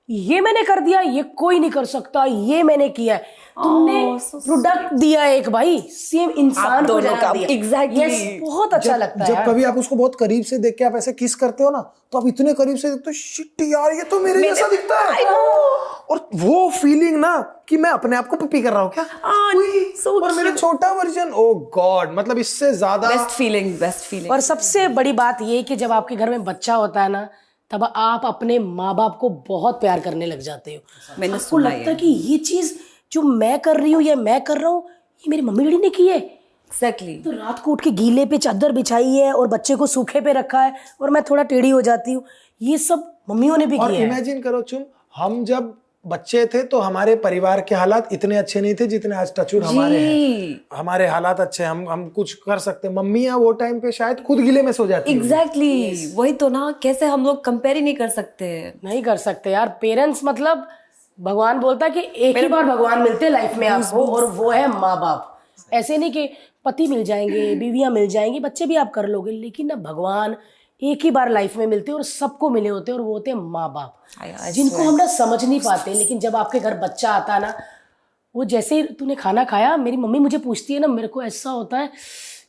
ये मैंने कर दिया, ये कोई नहीं कर सकता, ये मैंने किया है। तुमने प्रोडक्ट दिया एक भाई, सेम इंसान को जन्म दिया। एग्जैक्टली। यस, बहुत अच्छा लगता है जब यार। कभी आप उसको बहुत करीब से देख के आप ऐसे किस करते हो ना, तो आप इतने करीब से देखते हो, शिट यार ये तो मेरे जैसा दिखता है। और वो फीलिंग ना कि मैं अपने आप को पपी कर रहा हूँ क्या, और मेरा छोटा वर्जन, ओ गॉड, मतलब इससे ज्यादा बेस्ट फीलिंग। और सबसे बड़ी बात ये कि जब आपके घर में बच्चा होता है ना, तब आप अपने माँ बाप को बहुत प्यार करने लग जाते हो। मैंने आपको लगता है कि ये चीज जो मैं कर रही हूँ या मैं कर रहा हूँ, ये मेरी मम्मी डैडी ने की है। एग्जैक्टली। तो रात को उठ के गीले पे चादर बिछाई है और बच्चे को सूखे पे रखा है, और मैं थोड़ा टेढ़ी हो जाती हूँ, ये सब मम्मियों ने भी और किया है। इमेजिन करो चुम, हम जब बच्चे थे तो हमारे परिवार के हालात इतने अच्छे नहीं थे जितने आज टचवुड हमारे हैं। हमारे हालात अच्छे, हम कुछ कर सकते। मम्मियाँ वो टाइम पे शायद खुद गिले में सो जाती। एग्जैक्टली वही तो ना, कैसे हम लोग कंपेयर ही नहीं कर सकते। नहीं कर सकते यार। पेरेंट्स मतलब भगवान बोलता है कि एक ही बार भगवान मिलते लाइफ में आपको, और वो है माँ बाप। ऐसे नहीं कि पति मिल जाएंगे, बीवियां मिल जाएंगी, बच्चे भी आप कर लोगे, लेकिन ना भगवान एक ही बार लाइफ में मिलते हैं और सबको मिले होते हैं, और वो होते हैं माँ बाप, जिनको हम ना समझ नहीं पाते। लेकिन जब आपके घर बच्चा आता है ना, वो जैसे ही तूने खाना खाया, मेरी मम्मी मुझे पूछती है ना, मेरे को ऐसा होता है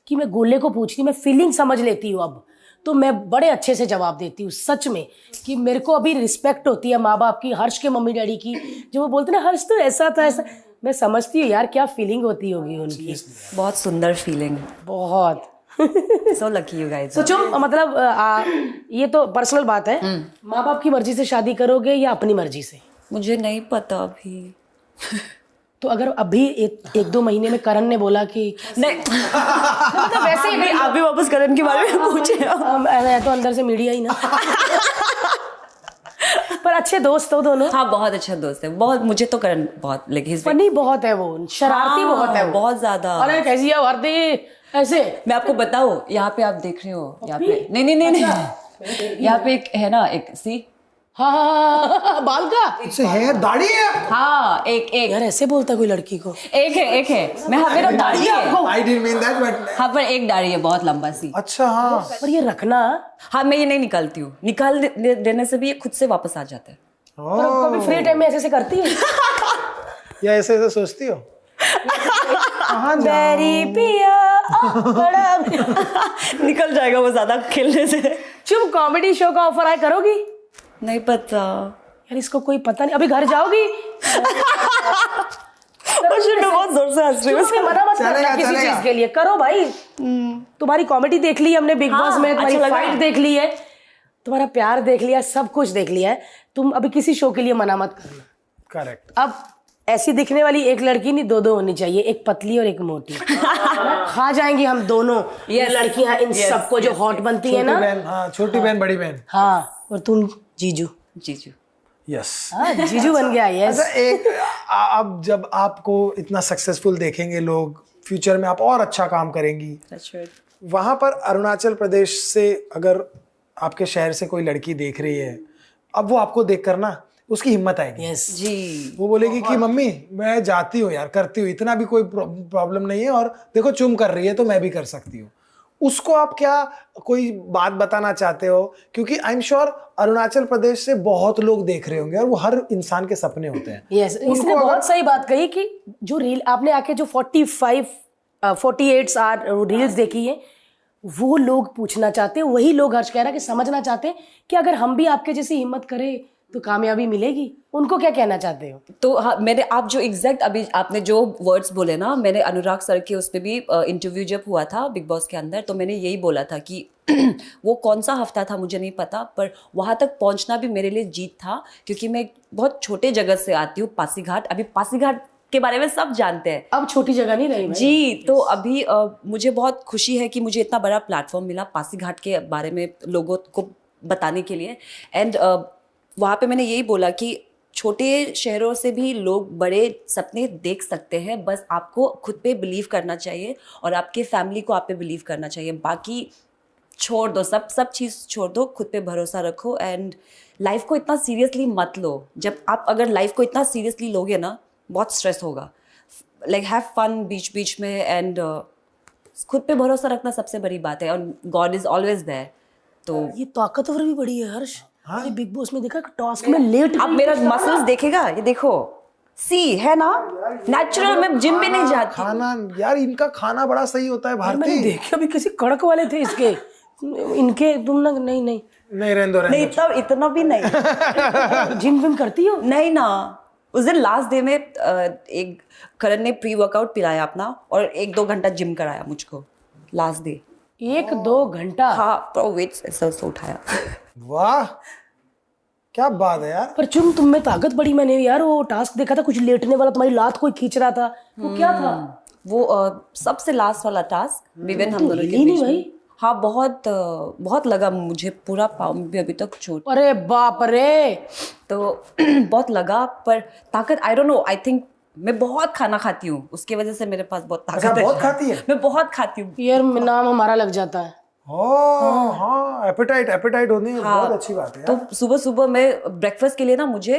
कि मैं गोले को पूछती हूँ, मैं फीलिंग समझ लेती हूँ अब, तो मैं बड़े अच्छे से जवाब देती हूँ सच में, कि मेरे को अभी रिस्पेक्ट होती है माँ बाप की, हर्ष के मम्मी डैडी की। जो वो बोलते ना हर्ष तो ऐसा था ऐसा, मैं समझती हूँ यार क्या फीलिंग होती होगी उनकी। बहुत सुंदर फीलिंग। बहुत सो लकी यू गाइस। सोचो मतलब ये तो पर्सनल बात है, माँ बाप की मर्जी से शादी करोगे या अपनी मर्जी से? मुझे नहीं पता अभी। तो अगर अभी एक दो महीने में करण ने बोला कि नहीं तो वैसे ही आप भी वापस करण के बारे में पूछे। तो अंदर से मीडिया ही ना पर अच्छे दोस्त हो दोनों। हाँ बहुत अच्छा दोस्त है, बहुत। मुझे तो करण बहुत लेकिन फनी बहुत है वो, शरारती बहुत है वो, बहुत ज्यादा। अरे कैसी है भारती ऐसे। मैं आपको बताऊं, यहाँ पे आप देख रहे हो, यहाँ पे नहीं यहाँ पे एक है ना, एक सी हाँ, बाल का। इससे हेयर दाढ़ी है? हाँ, एक यार ऐसे बोलता कोई लड़की को? एक है मैं, हाँ मेरा दाढ़ी है। I didn't mean that, but हाँ पर एक दाढ़ी है बहुत लंबा सी। अच्छा हाँ। पर ये रखना। हाँ मैं ये नहीं निकालती हूँ, निकाल देने से भी ये खुद से वापस आ जाता है। पर कभी फ्री टाइम में ऐसे करती है? या ऐसे सोचती हो? मेरी पिया बड़ा निकल जाएगा वो ज्यादा खेलने से। चुप, कॉमेडी शो का ऑफर आए करोगी? नहीं पता यार इसको कोई पता नहीं, अभी घर जाओगी? मैं बहुत जोर से हंस रही हूँ। चुप, मना मत करना किसी चीज के लिए, करो भाई। तुम्हारी कॉमेडी देख ली हमने बिग बॉस में, तुम्हारी फाइट देख ली है, तुम्हारा प्यार देख लिया, सब कुछ देख लिया है। तुम अभी किसी शो के लिए मना मत करना। करेक्ट। अब ऐसी दिखने वाली एक लड़की नहीं, दो होनी चाहिए, एक पतली और एक मोटी। खा जाएंगी हम दोनों ये लड़कियां इन सबको जो हॉट बनती है ना। हाँ, छोटी बहन बड़ी बहन। हाँ, और तुम जीजू। यस। हाँ, जीजू बन गया। यस। अच्छा, एक अब जब आपको इतना सक्सेसफुल देखेंगे लोग, फ्यूचर में आप और अच्छा काम करेंगी, वहां पर अरुणाचल प्रदेश से अगर आपके शहर से कोई लड़की देख रही है, अब वो आपको देखकर ना उसकी हिम्मत आएगी। यस जी। वो बोलेगी कि मम्मी मैं जाती हूँ यार, करती हूँ, इतना भी कोई प्रॉब्लम नहीं है, और देखो चुम कर रही है तो मैं भी कर सकती हूँ। उसको आप क्या कोई बात बताना चाहते हो? क्योंकि I am sure Arunachal Pradesh से बहुत लोग देख रहे होंगे और वो हर इंसान के सपने होते हैं। यस, इसने बहुत सही बात कही कि जो रील आपने आके जो 48 आर रील्स देखी है, वो लोग पूछना चाहते हैं, वही लोग हर्ष कह रहा है कि समझना चाहते हैं कि अगर हम भी आपके जैसी हिम्मत करें तो कामयाबी मिलेगी। उनको क्या कहना चाहते हो? तो हाँ, मैंने आप जो एग्जैक्ट अभी आपने जो वर्ड्स बोले ना, मैंने अनुराग सर के उस पर भी इंटरव्यू जब हुआ था बिग बॉस के अंदर, तो मैंने यही बोला था कि वो कौन सा हफ्ता था मुझे नहीं पता, पर वहाँ तक पहुँचना भी मेरे लिए जीत था, क्योंकि मैं बहुत छोटे जगह से आती हूँ, पासीघाट। अभी पासीघाट के बारे में सब जानते हैं, अब छोटी जगह नहीं रही जी। तो अभी मुझे बहुत खुशी है कि मुझे इतना बड़ा प्लेटफॉर्म मिला पासीघाट के बारे में लोगों को बताने के लिए। एंड वहाँ पे मैंने यही बोला कि छोटे शहरों से भी लोग बड़े सपने देख सकते हैं, बस आपको खुद पे बिलीव करना चाहिए और आपके फैमिली को आप पे बिलीव करना चाहिए। बाकी छोड़ दो, सब चीज़ छोड़ दो, खुद पे भरोसा रखो एंड लाइफ को इतना सीरियसली मत लो। जब आप अगर लाइफ को इतना सीरियसली लोगे ना, बहुत स्ट्रेस होगा। लाइक हैव फन बीच में एंड खुद पे भरोसा रखना सबसे बड़ी बात है, और गॉड इज ऑलवेज देयर। तो ये ताकतवर भी बड़ी है हर्ष। हाँ? ये बिग बॉस में देखा टास्क में लेट, अब मेरा मसल्स देखेगा, ये देखो, सी है ना नेचुरल। मैं जिम भी नहीं जाती। खाना यार, इनका खाना बड़ा सही होता है भारतीय। मैंने देखे अभी किसी कड़क वाले थे इसके, इनके तुम ना नहीं रहने दो। नहीं इतना भी नहीं। जिम विम करती हो? नहीं ना। उस दिन लास्ट डे में एक करण ने प्री वर्कआउट पिलाया अपना और 1-2 घंटा जिम कराया मुझको लास्ट डे। 1-2 घंटा? हाँ, तो वेट्स ऐसा उठाया। वाह, क्या बात है यार। पर चुम, तुम में ताकत बड़ी। मैंने यार वो टास्क देखा था, कुछ लेटने वाला, तुम्हारी लात कोई खींच रहा था, वो क्या था? वो सबसे लास्ट वाला टास्क विवेन हम दोनों के नहीं बीच में। भाई, हाँ, बहुत लगा मुझे, पूरा पाँव में भी अभी तक चोट। अरे बाप रे। तो बहुत लगा, पर ताकत I don't know, I think मैं बहुत खाना खाती हूँ, उसकी वजह से मेरे पास बहुत ताकत है। बहुत खाती है? मैं बहुत खाती हूँ यार, नाम हमारा लग जाता है। हाँ, एपेटाइट होनी है, बहुत अच्छी बात है यार। तो सुबह मैं ब्रेकफास्ट के लिए ना मुझे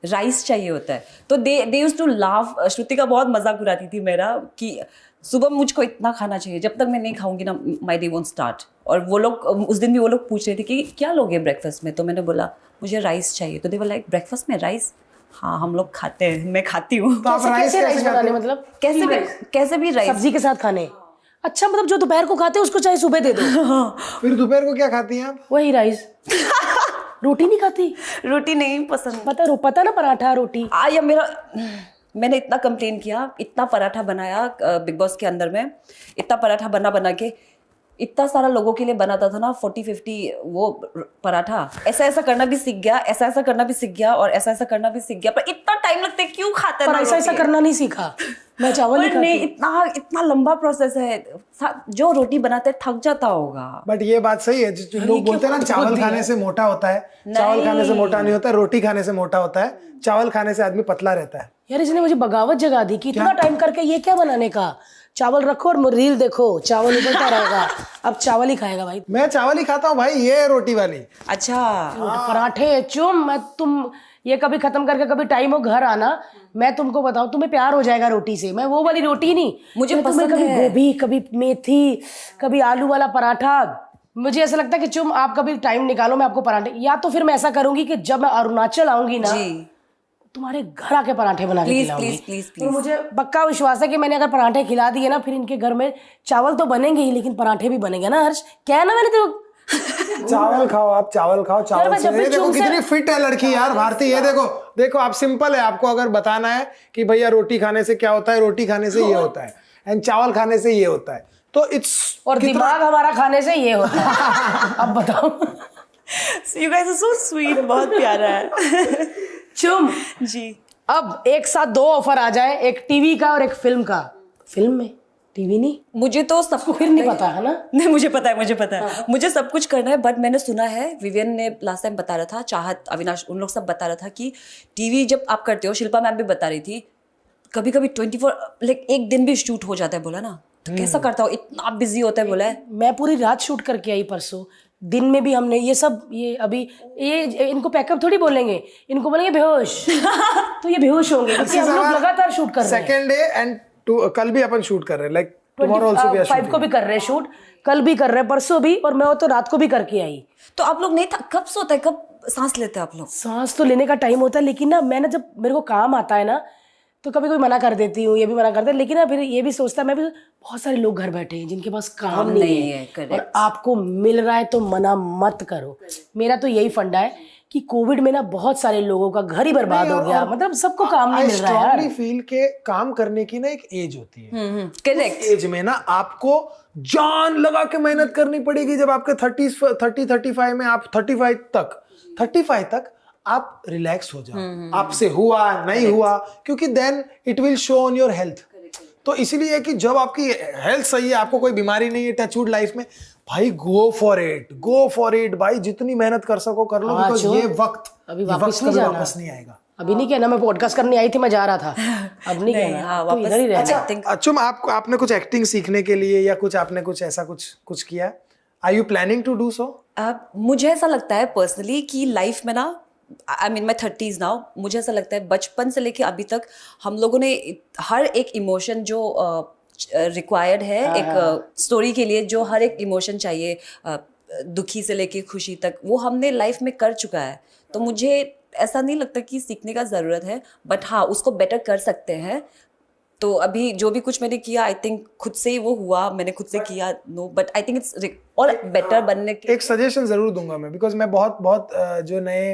राइस चाहिए होता है, तो they used to laugh. Shrutika बहुत मजाक उड़ाती थी मेरा कि सुबह मुझको इतना खाना चाहिए, जब तक मैं नहीं खाऊंगी ना माय डे वोंट स्टार्ट। और वो लोग उस दिन भी वो लोग पूछ रहे थे कि क्या लोगे ब्रेकफास्ट में, तो मैंने बोला मुझे राइस चाहिए। तो दे वर लाइक, ब्रेकफास्ट में राइस? हाँ, हम लोग खाते हैं, मैं खाती हूँ। तो आप राइस कैसे बनाने, मतलब कैसे भी राइस, सब्जी के साथ खाने? अच्छा, मतलब जो दोपहर को खाते हैं उसको चाहे सुबह दे दो। फिर दोपहर को क्या खाती हैं आप? वही राइस। रोटी नहीं खाती? रोटी नहीं पसंद। पता ना, पराठा रोटी। या मैंने इतना कंप्लेन किया, इतना पराठा बनाया बिग बॉस के अंदर में, इतना पराठा बना के इतना सारा लोगों के लिए बनाता था ना, 40-50 वो पराठा। ऐसा करना भी सीख गया, ऐसा करना भी सीख गया, और ऐसा करना भी सीख गया, पर इतना टाइम लगता है, क्यों खाता है? पर ऐसा करना नहीं सीखा मैं, चावल नहीं खाती। इतना लंबा प्रोसेस है, जो रोटी बनाते थक जाता होगा। बट ये बात सही है, जो लोग बोलते हैं ना चावल खाने से मोटा होता है, चावल खाने से मोटा नहीं होता, रोटी खाने से मोटा होता है, चावल खाने से आदमी पतला रहता है। यार, इसने मुझे बगावत जगा दी कि इतना टाइम करके ये क्या बनाने का, चावल रखो और रील देखो, चावल उबलता रहेगा, अब चावल ही खाएगा भाई। मैं चावल ही खाता हूँ भाई, ये है रोटी वाली। अच्छा पराठे चुम, मैं तुम ये कभी खत्म करके कभी टाइम हो घर आना, मैं तुमको बताऊं तुम्हें प्यार हो जाएगा रोटी से। मैं वो वाली रोटी नहीं, मुझे मैं तुम्हें पसंद कभी है। गोभी, कभी मेथी, कभी आलू वाला पराठा। मुझे ऐसा लगता है कि चुम आप कभी टाइम निकालो, मैं आपको पराठे, या तो फिर मैं ऐसा करूंगी कि जब मैं अरुणाचल आऊंगी ना, जी तुम्हारे घर आके पराठे बना के प्लीज खिलाऊंगी। प्लीज प्लीज और प्लीज। मुझे पक्का विश्वास है कि मैंने अगर पराठे खिला दिए ना, फिर इनके घर में चावल तो बनेंगे ही, लेकिन पराठे भी बनेंगे ना हर्ष। क्या है ना, मैंने तो चावल खाओ आप, चावल खाओ, चावल मैं से। जब भी ये देखो चुम से- कितनी फिट है लड़की यार भारती। ये देखो देखो, आप सिंपल है, आपको अगर बताना है कि भैया रोटी खाने से क्या होता है, रोटी खाने से ये होता है, एंड चावल खाने से ये होता है, तो इट्स। और दिमाग हमारा खाने से ये होता है। अब बताओ। You guys are so sweet, बहुत प्यारा है। चुम, जी अब एक साथ दो ऑफर आ जाए, एक टीवी का और एक फिल्म का। फिल्म में, टीवी नहीं, मुझे तो सब फिर नहीं पता है ना। नहीं मुझे पता है, मुझे पता है, मुझे सब कुछ करना है। बट मैंने सुना है, विवियन ने लास्ट टाइम बता रहा था, चाहत, अविनाश, उन लोग सब बता रहा था कि टीवी जब आप करते हो, शिल्पा मैम भी बता रही थी, कभी कभी 24 लाइक एक दिन भी शूट हो जाता है, बोला ना। तो कैसा करता हो, इतना बिजी होता है, बोला है। मैं पूरी रात शूट करके आई परसों, दिन में भी हमने ये सब, ये अभी ये इनको पैकअप थोड़ी बोलेंगे, इनको बोलेंगे बेहोश। तो ये बेहोश होंगे क्योंकि हम लोग लगातार शूट कर रहे हैं। सेकेंड डे एंड कल भी अपन शूट कर रहे हैं, like tomorrow also we are 25 को भी कर रहे हैं शूट, कल भी कर रहे हैं, परसों भी, और मैं तो रात को भी करके आई। तो आप लोग नहीं था, कब सोते हैं, कब सांस लेते हैं आप लोग? सांस तो लेने का टाइम होता है, लेकिन ना मैं ना, जब मेरे को काम आता है ना, तो कभी कोई मना कर देती हूँ, ये भी मना करता है, लेकिन ना फिर ये भी सोचता है, मैं भी, बहुत सारे लोग घर बैठे हैं जिनके पास काम नहीं है, correct। और आपको मिल रहा है तो मना मत करो। मेरा तो यही फंडा है कि कोविड में ना बहुत सारे लोगों का घर ही बर्बाद हो गया, मतलब सबको काम नहीं मिल रहा है यार। स्ट्रांगली फील के काम करने की ना एक एज होती है, करेक्ट। एज में ना आपको जान लगा के मेहनत करनी पड़ेगी। जब आपके 35 में, आप 35 तक आप रिलैक्स हो जाओ, आपसे हुआ नहीं हुआ, क्योंकि then it will show on your health. तो इसीलिए कि जब आपकी हेल्थ सही है, आपको कोई बीमारी नहीं है, टचवुड लाइफ में, भाई गो फॉर इट भाई, जितनी मेहनत कर सको कर लो, बिकॉज ये वक्त अभी वापस नहीं जाना, वापस नहीं आएगा। अभी नहीं कहना मैं पॉडकास्ट करने आई थी, मैं जा रहा था, अब नहीं कहना, तो इधर ही रहना। अच्छा, आपने कुछ एक्टिंग सीखने के लिए या कुछ आपने कुछ ऐसा कुछ किया? Are you planning to do so? मुझे ऐसा लगता है पर्सनली कि लाइफ में ना, I mean my 30s now, मुझे ऐसा लगता है बचपन से लेके अभी तक हम लोगों ने हर एक इमोशन जो रिक्वायर्ड है एक स्टोरी के लिए, जो हर एक इमोशन चाहिए, दुखी से लेके खुशी तक, वो हमने लाइफ में कर चुका है। तो मुझे ऐसा नहीं लगता कि सीखने का ज़रूरत है, बट हाँ उसको बेटर कर सकते हैं। तो अभी जो भी कुछ मैंने किया, आई थिंक खुद से ही वो हुआ, मैंने खुद से किया, no, but I think it's और बेटर बनने के। एक सजेशन जरूर दूंगा मैं, बिकॉज मैं बहुत जो नए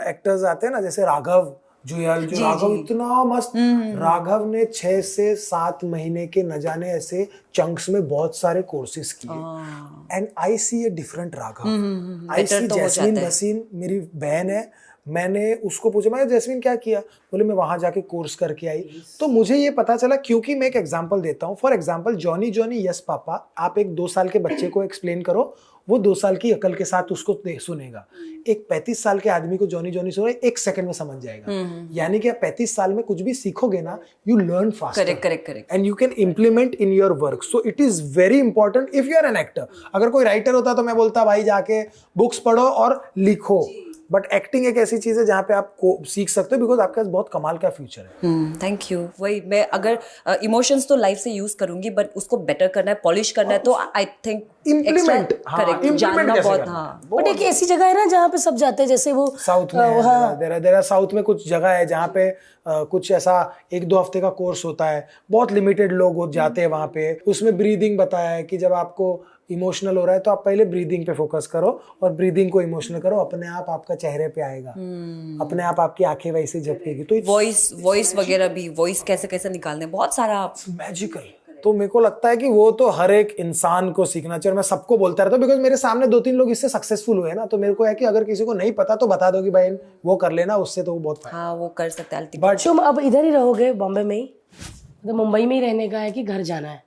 एक्टर्स आते हैं ना, जैसे राघव जुयाल, जो राघव इतना मस्त, राघव ने 6 से 7 महीने के न जाने ऐसे चंक्स में बहुत सारे कोर्सेज किए, and I see a different Raghav. I see Jasmine Bhasin, मेरी बहन है, मैंने उसको पूछा, मैं जैस्मीन क्या किया, बोले मैं वहां जाके कोर्स करके आई। तो मुझे ये पता चला, क्योंकि मैं एक एग्जांपल देता हूँ, for example Johnny yes papa, आप एक 2 साल के बच्चे को एक्सप्लेन करो, वो 2 साल की अकल के साथ उसको सुनेगा। एक 35 साल के आदमी को जॉनी सुने 1 सेकंड में समझ जाएगा। यानी कि आप 35 साल में कुछ भी सीखोगे ना, you learn faster, correct, and you can implement in your work. So it is very important if you are an actor. अगर कोई राइटर होता तो मैं बोलता भाई जाके बुक्स पढ़ो और लिखो, बट एक्टिंग एक ऐसी चीज है जहाँ पे आप सीख सकते हो, बिकॉज आपके पास बहुत कमाल का फ्यूचर है। Thank you. वही मैं अगर इमोशंस तो लाइफ से यूज करूंगी, बट उसको बेटर करना है, पॉलिश करना है, तो आई थिंक इम्प्लीमेंट, करेक्ट, जानना बहुत। हाँ, बट एक ऐसी जगह है ना जहाँ पे सब जाते हैं, जैसे वो साउथ में देरा साउथ में कुछ जगह है जहाँ पे कुछ ऐसा 1-2 हफ्ते का कोर्स होता है, बहुत लिमिटेड लोग जाते हैं वहाँ पे। उसमें ब्रीदिंग बताया है कि जब आपको इमोशनल हो रहा है तो आप पहले ब्रीदिंग पे फोकस करो, और ब्रीदिंग को इमोशनल करो, अपने आप आपका चेहरे पे आएगा, अपने आप आपकी आंखें वैसे झपकेगी। तो वॉइस वगैरह भी, वॉइस कैसे निकालने, बहुत सारा मैजिकल। तो मेरे को लगता है कि वो तो हर एक इंसान को सीखना चाहिए, और मैं सबको बोलता रहता हूँ, बिकॉज मेरे सामने 2-3 लोग इससे सक्सेसफुल हुए ना, तो मेरे को है कि अगर किसी को नहीं पता तो बता दो कि भाई वो कर लेना, उससे तो वो बहुत फायदा। हाँ वो कर सकते हैं। बट तुम अब इधर ही रहोगे बॉम्बे में ही, मतलब मुंबई में ही रहने का है कि घर जाना है?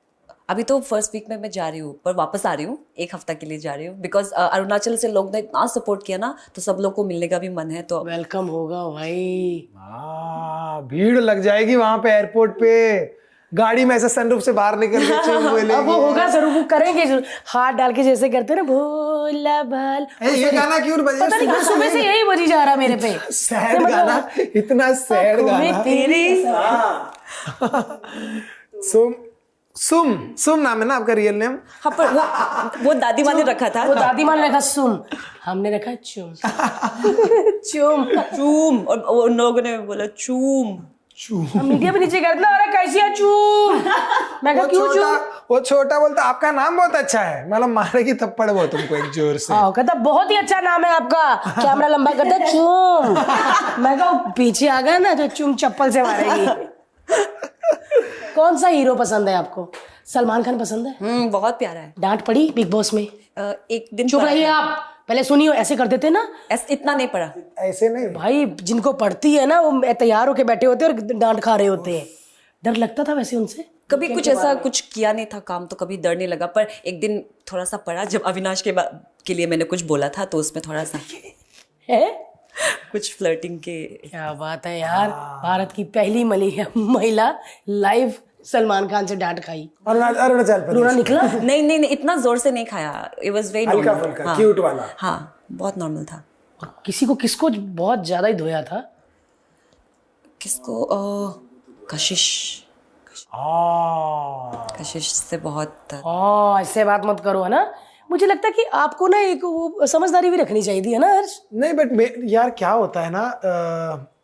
अभी तो फर्स्ट वीक में मैं जा रही हूँ, पर वापस आ रही हूँ, 1 हफ्ता के लिए जा रही हूँ, बिकॉज अरुणाचल से लोग ने इतना सपोर्ट किया ना, तो सब लोग को मिलने का भी मन है। तो वेलकम होगा भाई, भीड़ लग जाएगी वहां पे एयरपोर्ट पे, गाड़ी में ऐसे सनरूफ से बाहर निकल के चुम बोलेंगे। अब वो होगा जरूर, वो करेंगे जरूर, हाथ डाल के जैसे करते हैं ना, भोला भाल। ये गाना क्यों बजा? पता नहीं सुबह से यही बजी जा रहा मेरे पे। सैड गाना, इतना सैड गाना। तेरी सुम नाम है ना आपका रियल नेम? हाँ, पर वो दादी माँ ने रखा था। वो दादी माँ ने रखा सुम, हमने रखा चुम। चुम चूम, और उन लोगों ने बोला चूम। मीडिया पे नीचे करना, अरे कैसी है चूम? मैं कहा क्यों चूम? वो छोटा बोलता आपका नाम बहुत अच्छा है, मतलब मारेगी थप्पड़ वो तुमको एक जोर से। हाँ, कहता बहुत ही अच्छा नाम है आपका, कैमरा लंबा करता है चूम। मैं कहा पीछे आ गया ना तो चूम चप्पल से मारेगी। कौन सा हीरो पसंद है आपको? सलमान खान पसंद है? बहुत प्यारा है। डांट पड़ी बिग बॉस में? एक दिन चुप रहिए आप, पहले सुनिए, ऐसे कर देते ना। इतना नहीं पड़ा। ऐसे नहीं भाई जिनको पढ़ती है ना वो तैयार होके बैठे होते हैं और डांट खा रहे होते हैं। डर लगता था वैसे उनसे? कभी कुछ ऐसा कुछ किया नहीं था काम, तो कभी डर नहीं लगा। पर एक दिन थोड़ा सा पड़ा, जब अविनाश के लिए मैंने कुछ बोला था, तो उसमें थोड़ा सा है कुछ फ्लर्टिंग के। क्या बात है यार, भारत की पहली महिला लाइव सलमान खान से डांट खाई। अरुणाचल प्रदेश रोना निकला? नहीं, इतना जोर से नहीं खाया। इट वाज वेरी हल्का नॉर्मल। फुल्का क्यूट वाला। हाँ, बहुत नॉर्मल था। किसको बहुत ज्यादा ही धोया था? किसको? कशिश से बहुत। ऐसे बात मत करो, है ना। मुझे लगता है कि आपको ना एक वो समझदारी भी रखनी चाहिए थी, है ना हर्ष? नहीं बट यार क्या होता है ना,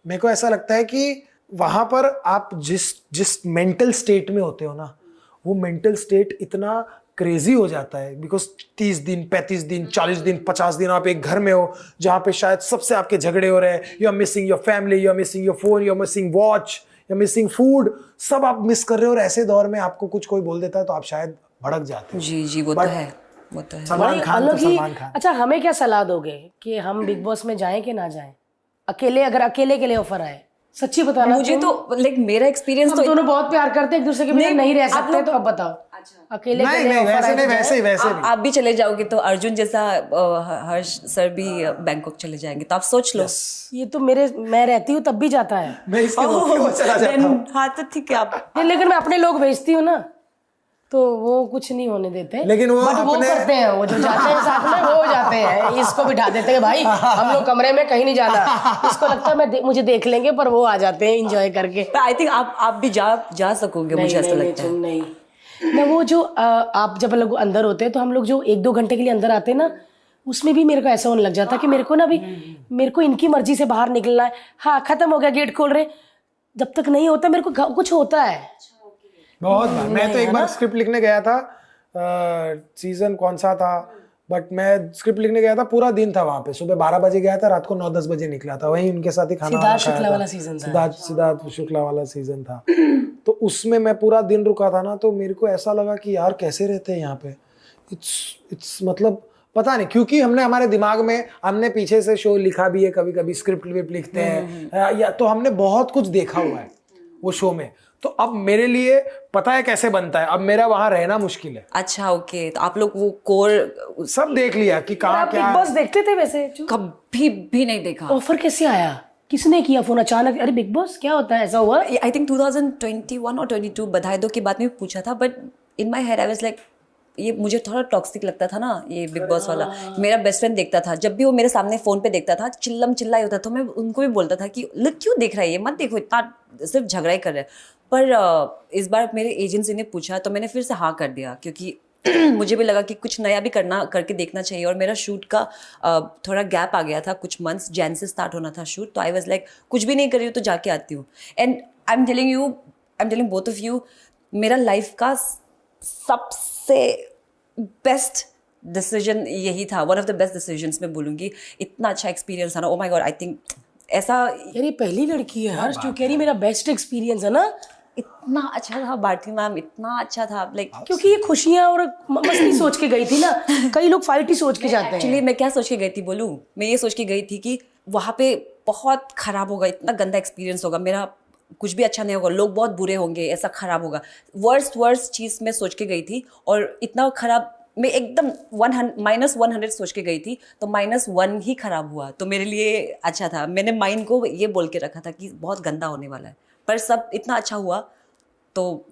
मेरे को ऐसा लगता है कि वहां पर आप जिस मेंटल स्टेट में होते हो ना, वो मेंटल स्टेट इतना क्रेजी हो जाता है। बिकॉज 30 दिन 35 दिन 40 दिन 50 दिन आप एक घर में हो जहाँ पे शायद सबसे आपके झगड़े हो रहे हैं। You are missing your family, you are missing your phone, you are missing watch, you are missing food, सब आप मिस कर रहे हो। और ऐसे दौर में आपको कुछ कोई बोल देता है तो आप शायद भड़क जाते हो। जी, वो तो है, वो तो है। सलमान खान तो सलमान खान। अच्छा, हमें क्या सलाह दोगे कि हम बिग बॉस में जाएं कि ना जाएं? अगर अकेले के लिए ऑफर आए, सच्ची बताना। मुझे तो मेरा एक्सपीरियंस हम तो दोनों बहुत प्यार करते हैं एक दूसरे के बिना, नहीं रह सकते, तो अब बताओ। अच्छा, अकेले के लिए ऑफर आए तो वैसे भी आप भी चले जाओगे तो अर्जुन जैसा हर्ष सर भी बैंकॉक चले जाएंगे, तो आप सोच लो। ये तो मैं रहती हूँ तब भी जाता है। मैं इसके मौके पर चला जाता हूं। हाँ, तो ठीक है आप। लेकिन मैं अपने लोग भेजती हूँ ना, तो वो कुछ नहीं होने देते। लेकिन वो करते हैं, वो जो जाते हैं साथ में वो जाते हैं, इसको बिठा देते हैं भाई हम लोग कमरे में कहीं नहीं जाना। इसको लगता है मुझे देख लेंगे, पर वो आ जाते हैं एंजॉय करके। आई थिंक आप भी जा सकोगे, मुझे ऐसा लगता है। नहीं, मैं वो जो आप जब लोग अंदर होते हैं तो हम लोग जो 1-2 घंटे के लिए अंदर आते हैं ना, उसमें भी मेरे को ऐसा होने लग जाता है कि मेरे को इनकी मर्जी से बाहर निकलना है। हाँ, खत्म हो गया, गेट खोल रहे, जब तक नहीं होता मेरे को कुछ होता है बहुत बार। मैं तो एक बार स्क्रिप्ट लिखने गया था, सीजन कौन सा था, बट मैं स्क्रिप्ट लिखने गया था, पूरा दिन था वहां पे। सुबह 12 बजे गया था, रात को 9-10 बजे निकला था। वहीं उनके साथ ही खाना सिद्धार्थ शुक्ला वाला सीजन था। सिद्धार्थ शुक्ला वाला सीजन था। तो उसमें मैं पूरा दिन रुका था ना, तो मेरे को ऐसा लगा कि यार कैसे रहते हैं यहाँ पे। इट्स मतलब पता नहीं, क्योंकि हमने हमारे दिमाग में हमने पीछे से शो लिखा भी है, कभी कभी स्क्रिप्ट विप्ट लिखते हैं या तो हमने बहुत कुछ देखा हुआ है वो शो में। तो अब मेरे लिए पता है कैसे बनता है, अब मेरा वहां रहना मुश्किल है। अच्छा, ओके, तो आप लोग वो कोर सब देख लिया कि कहाँ क्या। बिग बॉस देखते थे वैसे? कभी भी नहीं देखा। ऑफर कैसे आया? किसने किया फोन अचानक? अरे बिग बॉस क्या होता है, ऐसा हुआ? आई थिंक 2021 और 22 बधाई दो के बाद में पूछा था, but in my head I was like, ये मुझे थोड़ा टॉक्सिक लगता था ना ये बिग बॉस वाला। मेरा बेस्ट फ्रेंड देखता था, जब भी वो मेरे सामने फोन पे देखता था चिल्लाई होता था। मैं उनको भी बोलता था कि लुक क्यों देख रहा है ये, मत देखो, इतना सिर्फ झगड़ा ही कर रहे हैं। पर इस बार मेरे एजेंसी ने पूछा तो मैंने फिर से हाँ कर दिया, क्योंकि मुझे भी लगा कि कुछ नया भी करके देखना चाहिए। और मेरा शूट का थोड़ा गैप आ गया था, कुछ मंथ्स, जैन से स्टार्ट होना था शूट। तो आई वाज लाइक कुछ भी नहीं कर रही हूँ तो जाके आती हूँ। And I am telling both of you, मेरा लाइफ का सबसे बेस्ट डिसीजन यही था, one of the best decisions मैं बोलूँगी। इतना अच्छा एक्सपीरियंस था ना, oh my God. I think ऐसा, यार ये पहली लड़की है हर्ष जो कह रही मेरा बेस्ट एक्सपीरियंस है ना। इतना अच्छा था भारती मैम, इतना अच्छा था, लाइक क्योंकि ये खुशियां और मस्ती सोच के गई थी ना। कई लोग फाइट ही सोच के जाते हैं। एक्चुअली मैं क्या सोच के गई थी बोलूँ, मैं ये सोच के गई थी कि वहाँ पे बहुत खराब होगा, इतना गंदा एक्सपीरियंस होगा, मेरा कुछ भी अच्छा नहीं होगा, लोग बहुत बुरे होंगे, ऐसा खराब होगा। वर्स्ट चीज़ मैं सोच के गई थी, और इतना खराब मैं एकदम -100 सोच के गई थी, तो -1 ही खराब हुआ। तो मेरे लिए अच्छा था, मैंने माइंड को ये बोल के रखा था कि बहुत गंदा होने वाला है, पर सब इतना अच्छा हुआ। तो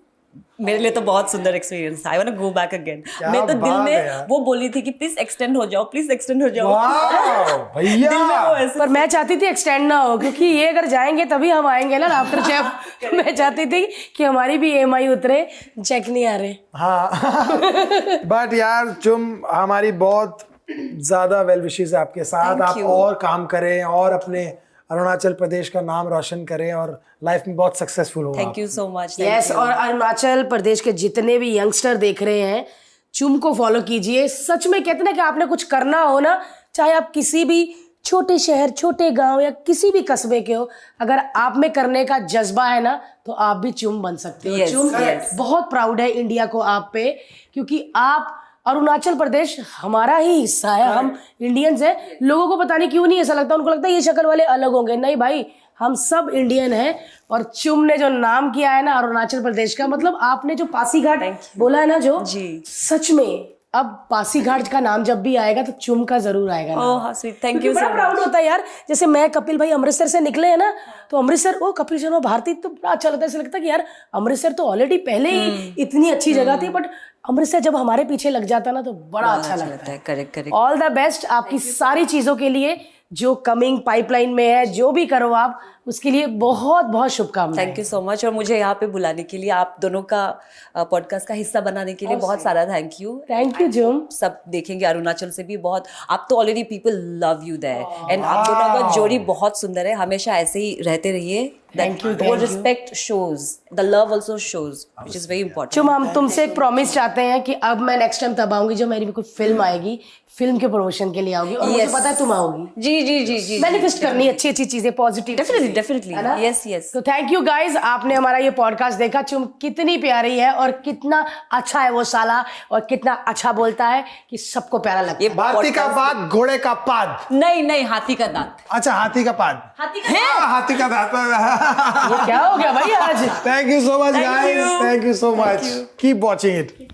मेरे लिए तो बहुत सुंदर एक्सपीरियंस था. I want to go back again. मैं तो दिल बात है में यार. वो बोली थी कि प्लीज एक्सटेंड हो जाओ, प्लीज एक्सटेंड हो जाओ. वाह दिल में वो भैया. ऐसे. पर मैं चाहती थी एक्सटेंड ना हो, क्योंकि ये अगर जाएंगे तभी हम आएंगे ना आफ्टर शेफ. मैं चाहती थी कि हमारी भी EMI उतरे, चेक नहीं आ रहे. हाँ बट यार तुम हमारी बहुत ज्यादा वेल विशेस है आपके साथ. Thank आप you. और काम करें और अपने अरुणाचल प्रदेश का नाम रोशन करें और लाइफ में बहुत सक्सेसफुल हो. Thank you so much. Yes, और अरुणाचल प्रदेश के जितने भी यंगस्टर देख रहे हैं, चुम को फॉलो कीजिए. सच में कहते ना कि आपने कुछ करना हो ना, चाहे आप किसी भी छोटे शहर, छोटे गांव या किसी भी कस्बे के हो, अगर आप में करने का जज्बा है ना, तो आप भी चुम बन सकते हो. Yes, चुम yes. बहुत प्राउड है इंडिया को आप पे, क्योंकि आप अरुणाचल प्रदेश हमारा ही हिस्सा है. हम इंडियंस हैं. लोगों को पता नहीं क्यों नहीं ऐसा लगता, उनको लगता है ये शक्ल वाले अलग होंगे. नहीं भाई, हम सब इंडियन हैं. और चुम ने जो नाम किया है ना अरुणाचल प्रदेश का, मतलब आपने जो पासीघाट बोला है ना, जो जी. सच में अब पासीघाट का नाम जब भी आएगा तो चुम का जरूर आएगा नाम. Oh how sweet. Thank you बड़ा सो प्राउड मच. होता है यार. जैसे मैं कपिल भाई अमृतसर से निकले हैं ना, तो अमृतसर, ओ कपिल शर्मा भारती, तो बड़ा अच्छा लगता है. ऐसा लगता है कि यार अमृतसर तो ऑलरेडी पहले ही इतनी अच्छी जगह थी, बट अमृतसर जब हमारे पीछे लग जाता ना तो बड़ा अच्छा लगता है. Correct correct. All the best आपकी सारी चीजों के लिए, जो कमिंग पाइपलाइन में है, जो भी करो आप, उसके लिए बहुत बहुत शुभकामनाएं. Thank you so much. और मुझे यहाँ पे बुलाने के लिए, आप दोनों का पॉडकास्ट का हिस्सा बनाने के लिए बहुत सारा थैंक यू. थैंक यू जुम. सब देखेंगे अरुणाचल से भी बहुत. आप तो already people love you there, and आप दोनों का जोड़ी बहुत सुंदर है. हमेशा ऐसे ही रहते रहिए. Thank you, वो thank you. Respect shows, the love also shows, which is very important. चुम, हम तुमसे एक प्रॉमिस चाहते हैं कि अब मैं नेक्स्ट टाइम तब आऊंगी जब मेरी भी कोई फिल्म आएगी. फिल्म के प्रमोशन के लिए आओगी, और मुझे Yes. पता है तुम आओगी. जी जी जी जी. मैनिफेस्ट करनी अच्छी अच्छी चीजें, positive. Definitely definitely. Yes yes. तो थैंक यू गाइज, आपने हमारा ये पॉडकास्ट देखा. चुम कितनी प्यारी है और कितना अच्छा है वो साला, और कितना अच्छा बोलता है कि सबको प्यारा लगता है. ये हाथी का बाद, घोड़े का पाद. नहीं नहीं, हाथी का दांत. अच्छा हाथी का पाद. हाथी का हाँ, हाथी का दांत. ये क्या हो गया भाई आज? Thank you so much, Thank guys. you. Thank you so much. Keep watching it.